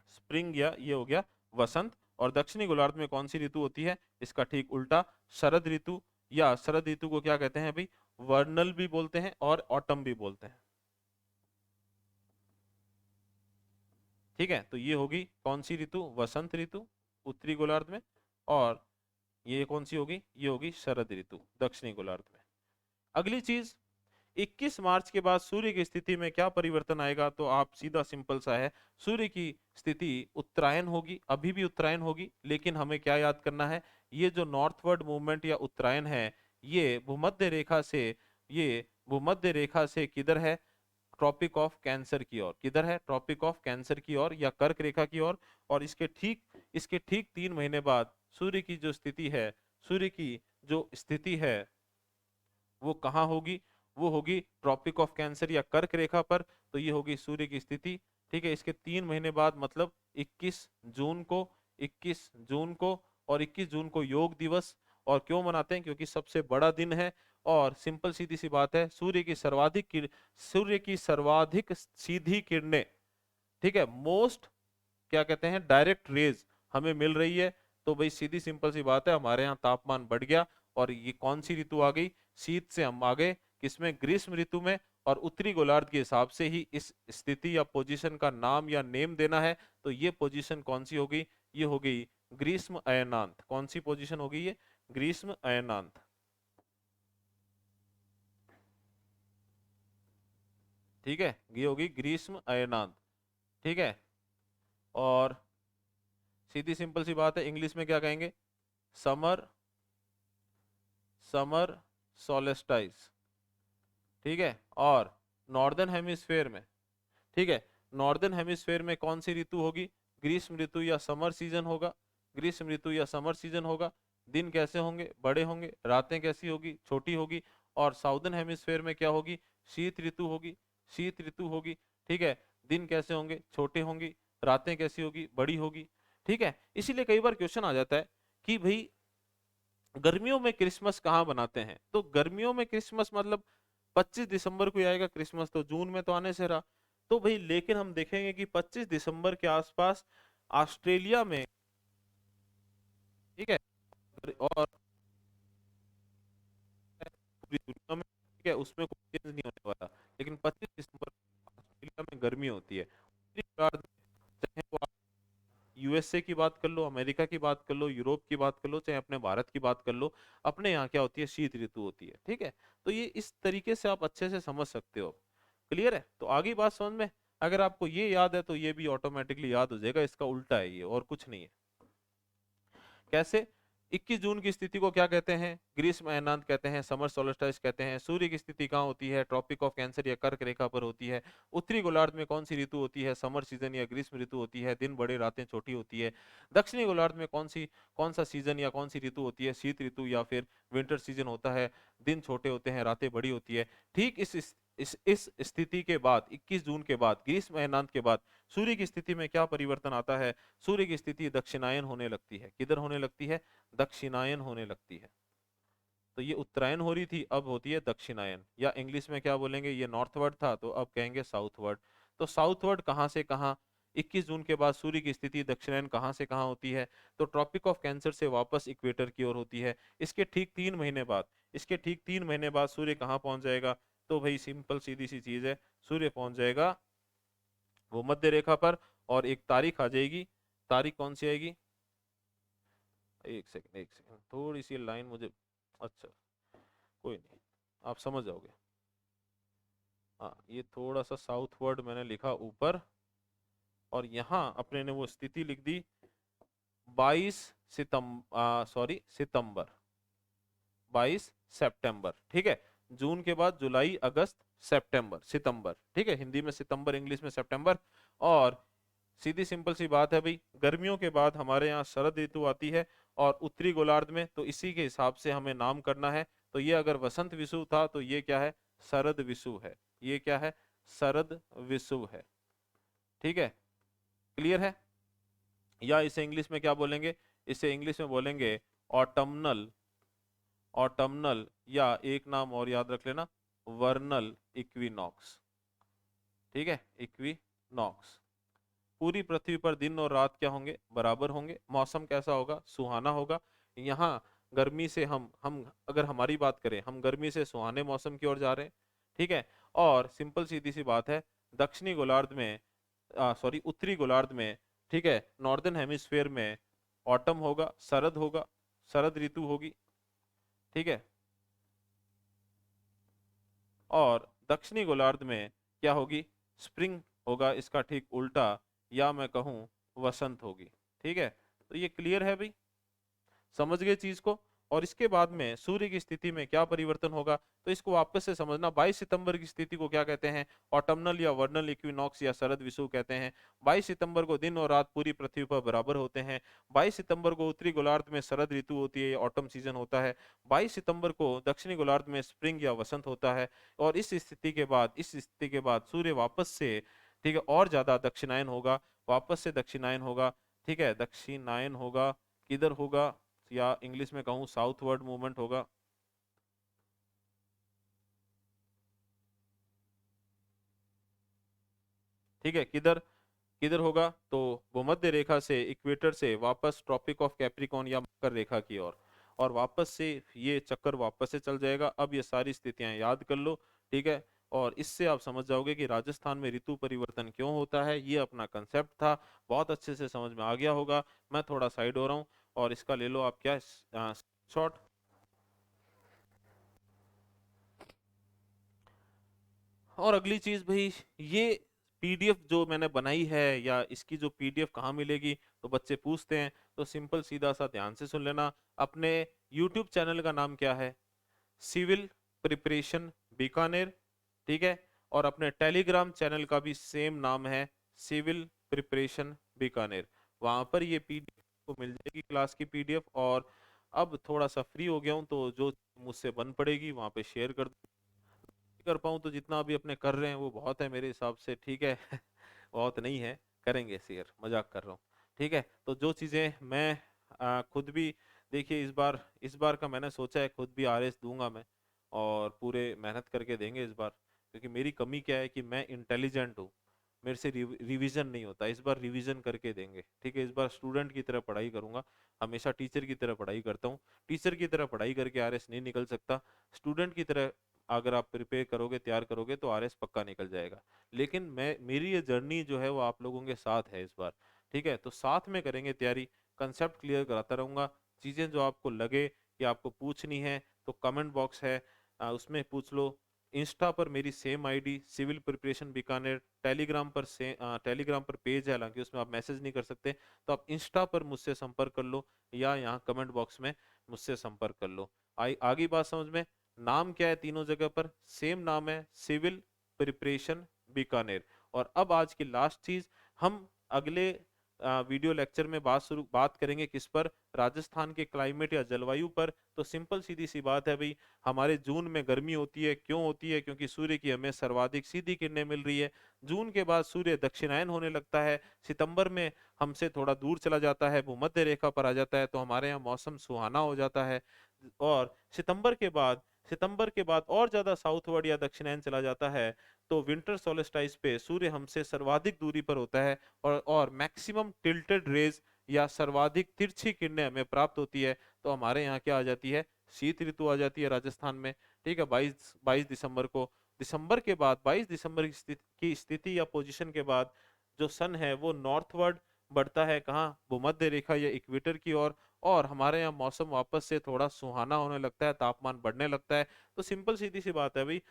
स्प्रिंग या ये हो गया वसंत। और दक्षिणी गोलार्ध में कौन सी ऋतु होती है? इसका ठीक उल्टा, शरद ऋतु। या शरद ऋतु को क्या कहते हैं भाई? वर्नल भी बोलते हैं और ऑटम भी बोलते हैं। ठीक है, तो ये होगी कौन सी ऋतु? वसंत ऋतु उत्तरी गोलार्ध में। और ये कौन सी होगी? ये होगी शरद ऋतु दक्षिणी गोलार्ध में। अगली चीज, 21 मार्च के बाद सूर्य की स्थिति में क्या परिवर्तन आएगा? तो आप सीधा सिंपल सा है, सूर्य की स्थिति उत्तरायण होगी। अभी भी उत्तरायण होगी, लेकिन हमें क्या याद करना है? ये जो नॉर्थवर्ड मूवमेंट या उत्तरायण है, ये भूमध्य रेखा से किधर है? ट्रॉपिक ऑफ कैंसर की ओर। किधर है? ट्रॉपिक ऑफ कैंसर की ओर या कर्क रेखा की ओर। और इसके ठीक 3 महीने बाद सूर्य की जो स्थिति है, सूर्य की जो स्थिति है वो कहाँ होगी? वो होगी ट्रॉपिक ऑफ कैंसर या कर्क रेखा पर। तो ये होगी सूर्य की स्थिति। ठीक है, इसके 3 महीने बाद मतलब 21 जून को 21 जून को और 21 जून को योग दिवस। और क्यों मनाते हैं? क्योंकि सबसे बड़ा दिन है। और सिंपल सीधी सी बात है, सूर्य की सर्वाधिक सीधी किरणें, ठीक है, मोस्ट क्या कहते हैं, डायरेक्ट रेज हमें मिल रही है। तो भाई सीधी सिंपल सी बात है, हमारे यहाँ तापमान बढ़ गया। और ये कौन सी ऋतु आ गई? शीत से हम आ गए किसमें? ग्रीष्म ऋतु में। और उत्तरी गोलार्ध के हिसाब से ही इस स्थिति या पोजीशन का नाम या नेम देना है। तो ये पोजीशन कौन सी होगी? ये हो गई ग्रीष्म अयनांत। कौन सी पोजीशन होगी ये? ग्रीष्म अयनांत। ठीक है, ये होगी ग्रीष्म अयनांत। ठीक है, और सीधी सिंपल सी बात है, इंग्लिश में क्या कहेंगे? Summer summer solstice. ठीक है, और नॉर्दर्न हेमिस्फेयर में, ठीक है, नॉर्दर्न हेमिस्फेयर में कौन सी ऋतु होगी? ग्रीष्म ऋतु या समर सीजन होगा। ग्रीष्म ऋतु या समर सीजन होगा। दिन कैसे होंगे? बड़े होंगे। रातें कैसी होगी? छोटी होगी। और साउदर्न हेमिस्फेयर में क्या होगी? शीत ऋतु होगी। शीत ऋतु होगी। ठीक है, दिन कैसे होंगे? छोटे होंगी। रातें कैसी होगी? बड़ी होगी। ठीक है, इसीलिए कई बार क्वेश्चन आ जाता है कि भाई गर्मियों में क्रिसमस कहाँ बनाते हैं? तो गर्मियों में क्रिसमस मतलब 25 दिसंबर को ही आएगा क्रिसमस, तो जून में तो आने से रहा। तो भाई लेकिन हम देखेंगे कि 25 दिसंबर के आसपास ऑस्ट्रेलिया में, ठीक है, और पूरी दुनिया में, ठीक है, उसमें कोई चेंज नहीं होने वाला। लेकिन 25 दिसंबर को ऑस्ट्रेलिया में गर्मी होती है। उत्तरी गोलार्ध में, चाहे वो आप यूएसए की बात कर लो, अमेरिका की बात कर लो, यूरोप की बात कर लो, चाहे अपने भारत की बात कर लो, अपने यहाँ क्या होती है, शीत ऋतु होती है। ठीक है, तो ये इस तरीके से आप अच्छे से समझ सकते हो। क्लियर है? तो आगे बात समझ में, अगर आपको ये याद है तो ये भी ऑटोमेटिकली याद हो जाएगा, इसका उल्टा है ये, और कुछ नहीं है। कैसे? 21 जून की स्थिति को क्या कहते हैं? ग्रीष्म अयनांत कहते हैं, समर सोल्स्टिस कहते हैं। सूर्य की स्थिति कहाँ होती है? ट्रॉपिक ऑफ कैंसर या कर्क रेखा पर होती है। उत्तरी गोलार्ध में कौन सी ऋतु होती है? समर सीजन या ग्रीष्म ऋतु होती है। दिन बड़े रातें छोटी होती है। दक्षिणी गोलार्ध में कौन सा सीजन या कौन सी ऋतु होती है? शीत ऋतु या फिर विंटर सीजन होता है। दिन छोटे होते हैं, रातें बड़ी होती है। ठीक इस स्थिति के बाद, 21 जून के बाद, ग्रीष्म अयनांत के बाद सूर्य की स्थिति में क्या परिवर्तन आता है? सूर्य की स्थिति दक्षिणायन होने लगती है। किधर होने लगती है? दक्षिणायन होने लगती है। तो ये उत्तरायण हो रही थी, अब होती है दक्षिणायन, या इंग्लिश में क्या बोलेंगे, ये नॉर्थवर्ड था तो अब कहेंगे साउथवर्ड। तो साउथवर्ड कहाँ से कहाँ? 21 जून के बाद सूर्य की स्थिति दक्षिणायन कहाँ से कहाँ होती है? तो ट्रॉपिक ऑफ कैंसर से वापस इक्वेटर की ओर होती है। इसके ठीक 3 महीने बाद, सूर्य कहाँ पहुंच जाएगा? तो भाई सिंपल सीधी सी चीज है, सूर्य पहुंच जाएगा वो मध्य रेखा पर, और एक तारीख आ जाएगी। तारीख कौन सी आएगी? एक सेकंड, थोड़ी सी लाइन मुझे, अच्छा कोई नहीं, आप समझ जाओगे। हाँ, ये थोड़ा सा साउथवर्ड मैंने लिखा ऊपर, और यहाँ अपने ने वो स्थिति लिख दी 22 सितंबर। ठीक है, जून के बाद जुलाई, अगस्त, सितंबर। ठीक है, हिंदी में सितंबर, इंग्लिश में सितंबर। और सीधी सिंपल सी बात है भाई, गर्मियों के बाद हमारे यहाँ शरद ऋतु आती है, और उत्तरी गोलार्ध में, तो इसी के हिसाब से हमें नाम करना है। तो ये अगर वसंत विषुव था तो ये क्या है? शरद विषुव है। ये क्या है? शरद विषुव है। ठीक है, क्लियर है? या इसे इंग्लिश में क्या बोलेंगे? इसे इंग्लिश में बोलेंगे ऑटमनल, या एक नाम और याद रख लेना, वर्नल इक्विनॉक्स। ठीक है, इक्विनॉक्स। पूरी पृथ्वी पर दिन और रात क्या होंगे? बराबर होंगे। मौसम कैसा होगा? सुहाना होगा। यहाँ गर्मी से हम अगर हमारी बात करें, हम गर्मी से सुहाने मौसम की ओर जा रहे हैं। ठीक है, और सिंपल सीधी सी बात है, दक्षिणी गोलार्ध में, सॉरी उत्तरी गोलार्ध में, ठीक है, नॉर्दर्न हेमिस्फेयर में ऑटम होगा, शरद होगा, शरद ऋतु होगी। ठीक है, और दक्षिणी गोलार्ध में क्या होगी? स्प्रिंग होगा, इसका ठीक उल्टा, या मैं कहूँ वसंत होगी। ठीक है, तो ये क्लियर है भाई, समझ गए चीज को? और इसके बाद में सूर्य की स्थिति में क्या परिवर्तन होगा, तो इसको वापस से समझना। 22 सितंबर की स्थिति को क्या कहते हैं? ऑटमनल या वर्नल इक्विनॉक्स या शरद विषुव कहते हैं। 22 सितंबर को दिन और रात पूरी पृथ्वी पर बराबर होते हैं। 22 सितंबर को उत्तरी गोलार्ध में शरद ऋतु होती है, ऑटम सीजन होता है। 22 सितंबर को दक्षिणी गोलार्ध में स्प्रिंग या वसंत होता है। और इस स्थिति के बाद सूर्य वापस से, ठीक है, और ज्यादा दक्षिणायन होगा, वापस से दक्षिणायन होगा। ठीक है, दक्षिणायन होगा, किधर होगा, या इंग्लिश में कहूँ साउथवर्ड मूवमेंट होगा। ठीक है, किधर किधर होगा? तो भूमध्य रेखा से, इक्वेटर से वापस ट्रॉपिक ऑफ कैप्रिकॉर्न या मकर रेखा की ओर, और वापस से ये चक्कर वापस से चल जाएगा। अब ये सारी स्थितियां याद कर लो। ठीक है, और इससे आप समझ जाओगे कि राजस्थान में ऋतु परिवर्तन क्यों होता है। ये अपना कंसेप्ट था, बहुत अच्छे से समझ में आ गया होगा। मैं थोड़ा साइड हो रहा हूँ, और इसका ले लो आप क्या, शॉर्ट। और अगली चीज भाई, ये पीडीएफ जो मैंने बनाई है, या इसकी जो पीडीएफ कहाँ मिलेगी, तो बच्चे पूछते हैं। तो सिंपल सीधा सा ध्यान से सुन लेना। अपने यूट्यूब चैनल का नाम क्या है? Civil preparation Bikaner. ठीक है, और अपने टेलीग्राम चैनल का भी सेम नाम है, सिविल प्रिपरेशन बीकानेर। वहां पर ये पीडीएफ को मिल जाएगी, क्लास की पीडीएफ। और अब थोड़ा सा फ्री हो गया हूँ, तो जो मुझसे बन पड़ेगी वहां पे शेयर कर पाऊँ तो जितना अभी अपने कर रहे हैं वो बहुत है मेरे हिसाब से। ठीक है बहुत नहीं है, करेंगे शेयर, मजाक कर रहा हूँ। ठीक है, तो जो चीज़ें मैं खुद भी, देखिए इस बार का मैंने सोचा है खुद भी आरएस दूंगा मैं, और पूरे मेहनत करके देंगे इस बार। क्योंकि मेरी कमी क्या है कि मैं इंटेलिजेंट हूँ, मेरे से रिवीजन नहीं होता, इस बार रिवीजन करके देंगे, ठीक है। इस बार स्टूडेंट की तरह पढ़ाई करूंगा, हमेशा टीचर की तरह पढ़ाई करता हूँ। टीचर की तरह पढ़ाई करके आरएस नहीं निकल सकता, स्टूडेंट की तरह अगर आप प्रिपेयर करोगे, तैयार करोगे, तो आरएस पक्का निकल जाएगा। लेकिन मैं, मेरी ये जर्नी जो है वो आप लोगों के साथ है इस बार, ठीक है। तो साथ में करेंगे तैयारी, कंसेप्ट क्लियर कराता रहूंगा। चीजें जो आपको लगे कि आपको पूछनी है तो कमेंट बॉक्स है, उसमें पूछ लो। इंस्टा पर मेरी same ID civil preparation Bikaner, Telegram पर पेज है, हालांकि उसमें आप मैसेज नहीं कर सकते, तो आप इंस्टा पर मुझसे संपर्क कर लो या यहाँ कमेंट बॉक्स में मुझसे संपर्क कर लो। आगे बात समझ में। नाम क्या है, तीनों जगह पर सेम नाम है, सिविल प्रिपरेशन बीकानेर। और अब आज की लास्ट चीज, हम अगले वीडियो लेक्चर में बात करेंगे किस पर, राजस्थान के क्लाइमेट या जलवायु पर। तो सिंपल सीधी सी बात है भाई, हमारे जून में गर्मी होती है, क्यों होती है? क्योंकि सूर्य की हमें सर्वाधिक सीधी किरणें मिल रही है। जून के बाद सूर्य दक्षिणायन होने लगता है, सितंबर में हमसे थोड़ा दूर चला जाता है, भूमध्य रेखा पर आ जाता है, तो हमारे यहाँ मौसम सुहाना हो जाता है। और सितंबर के बाद और ज्यादा साउथवर्ड या दक्षिणायन चला जाता है, तो विंटर सोलेस्टाइस पे सूर्य हमसे सर्वाधिक दूरी पर होता है, और मैक्सिमम टिल्टेड रेज या सर्वाधिक तिरछी किरणें हमें प्राप्त होती है। तो हमारे यहाँ क्या आ जाती है, शीत ऋतु आ जाती है राजस्थान में, ठीक है। 22 दिसंबर को, दिसंबर के बाद 22 दिसंबर की स्थिति या पोजीशन के बाद जो सन है वो नॉर्थवर्ड बढ़ता है, कहाँ, भूमध्य रेखा या इक्वेटर की ओर। और हमारे यहाँ मौसम वापस से थोड़ा सुहाना होने लगता है, तापमान बढ़ने लगता है। तो सिंपल सीधी सी बात है भाई,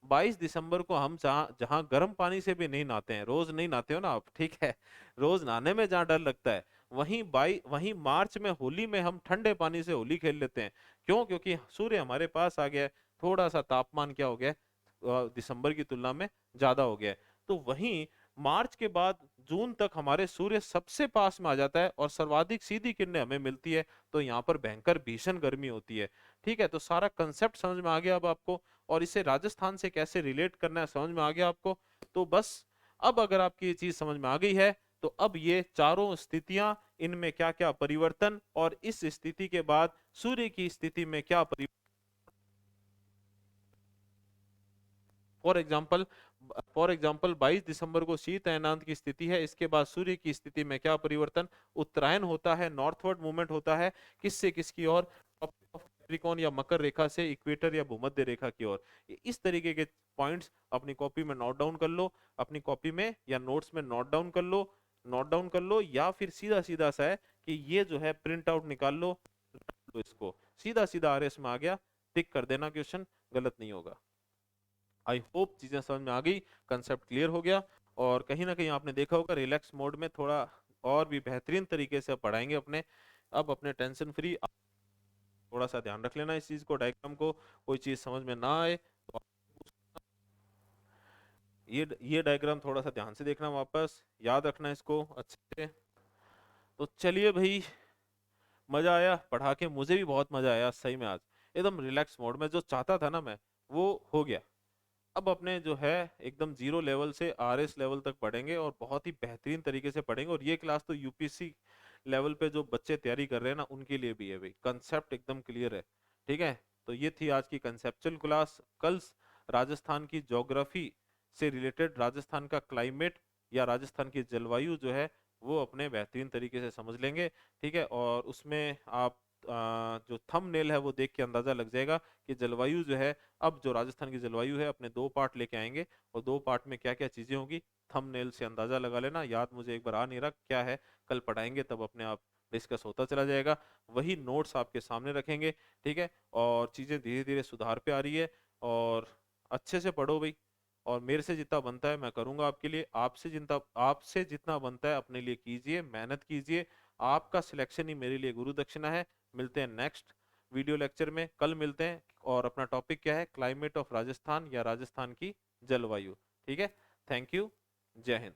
22 दिसंबर को हम जहाँ जहाँ गर्म पानी से भी नहीं नहाते हैं, रोज नहीं नहाते हो ना आप, ठीक है, रोज नहाने में जहाँ डर लगता है, वहीं मार्च में, होली में हम ठंडे पानी से होली खेल लेते हैं। क्यों? क्योंकि सूर्य हमारे पास आ गया है, थोड़ा सा तापमान क्या हो गया है, दिसंबर की तुलना में ज्यादा हो गया है। तो वहीं मार्च के बाद जून तक हमारे सूर्य सबसे पास में आ जाता है और सर्वाधिक सीधी किरणें हमें मिलती है। तो यहाँ पर भयंकर भीषण गर्मी होती है, ठीक है। तो सारा कंसेप्ट समझ में आ गया अब आपको, और इसे राजस्थान से कैसे रिलेट करना है समझ में आ गया आपको। तो बस, अब अगर आपकी ये चीज समझ में आ गई है, तो अब ये चारों स्थितियां, इनमें क्या क्या परिवर्तन, और इस स्थिति के बाद सूर्य की स्थिति में क्या परिवर्तन। फॉर एग्जाम्पल फॉर एग्जाम्पल 22 दिसंबर को शीत अयनांत की स्थिति है, इसके बाद सूर्य की स्थिति में क्या परिवर्तन, उत्तरायण होता है, नॉर्थवर्ड मूवमेंट होता है, किससे किसकी ओर, कैप्रिकॉर्न या मकर रेखा से इक्वेटर या भूमध्य रेखा की ओर। इस तरीके के पॉइंट्स अपनी कॉपी में नोट डाउन कर लो, अपनी कॉपी में या नोट्स में नोट डाउन कर लो, या फिर सीधा सीधा सा है कि ये जो है प्रिंट आउट निकाल लो, तो इसको सीधा सीधा आरएस में आ गया, टिक कर देना, क्वेश्चन गलत नहीं होगा। आई होप चीजें समझ में आ गई, कंसेप्ट क्लियर हो गया। और कहीं ना कहीं आपने देखा होगा, रिलैक्स मोड में थोड़ा और भी बेहतरीन तरीके से पढ़ाएंगे अपने, अब अपने टेंशन फ्री। थोड़ा सा ध्यान रख लेना इस चीज को, डायग्राम को, कोई चीज समझ में ना आए तो ये डायग्राम थोड़ा सा ध्यान से देखना, वापस याद रखना इसको अच्छे से। तो चलिए भाई, मजा आया पढ़ा के, मुझे भी बहुत मजा आया सही में, आज एकदम रिलैक्स मोड में, जो चाहता था ना मैं वो हो गया। अब अपने जो है एकदम जीरो लेवल से आरएस लेवल तक पढ़ेंगे, और बहुत ही बेहतरीन तरीके से पढ़ेंगे। और ये क्लास तो यूपीएससी लेवल पे जो बच्चे तैयारी कर रहे हैं ना, उनके लिए भी है भाई, कंसेप्ट एकदम क्लियर है, ठीक है। तो ये थी आज की कंसेप्चुअल क्लास। कल राजस्थान की ज्योग्राफी से रिलेटेड, राजस्थान का क्लाइमेट या राजस्थान की जलवायु जो है वो अपने बेहतरीन तरीके से समझ लेंगे, ठीक है। और उसमें आप जो थंबनेल है वो देख के अंदाजा लग जाएगा कि जलवायु जो है, अब जो राजस्थान की जलवायु है, अपने 2 पार्ट लेके आएंगे, और 2 पार्ट में क्या क्या चीजें होंगी, थंबनेल से अंदाजा लगा लेना। याद मुझे एक बार आ नहीं रहा क्या है, कल पढ़ाएंगे तब अपने आप डिस्कस होता चला जाएगा। वही नोट्स आपके सामने रखेंगे, ठीक है। और चीजें धीरे धीरे सुधार पे आ रही है, और अच्छे से पढ़ो भाई। और मेरे से जितना बनता है मैं करूंगा आपके लिए, आपसे जितना बनता है अपने लिए कीजिए, मेहनत कीजिए। आपका सिलेक्शन ही मेरे लिए गुरु दक्षिणा है। मिलते हैं नेक्स्ट वीडियो लेक्चर में, कल मिलते हैं। और अपना टॉपिक क्या है, क्लाइमेट ऑफ राजस्थान या राजस्थान की जलवायु, ठीक है। थैंक यू, जय हिंद।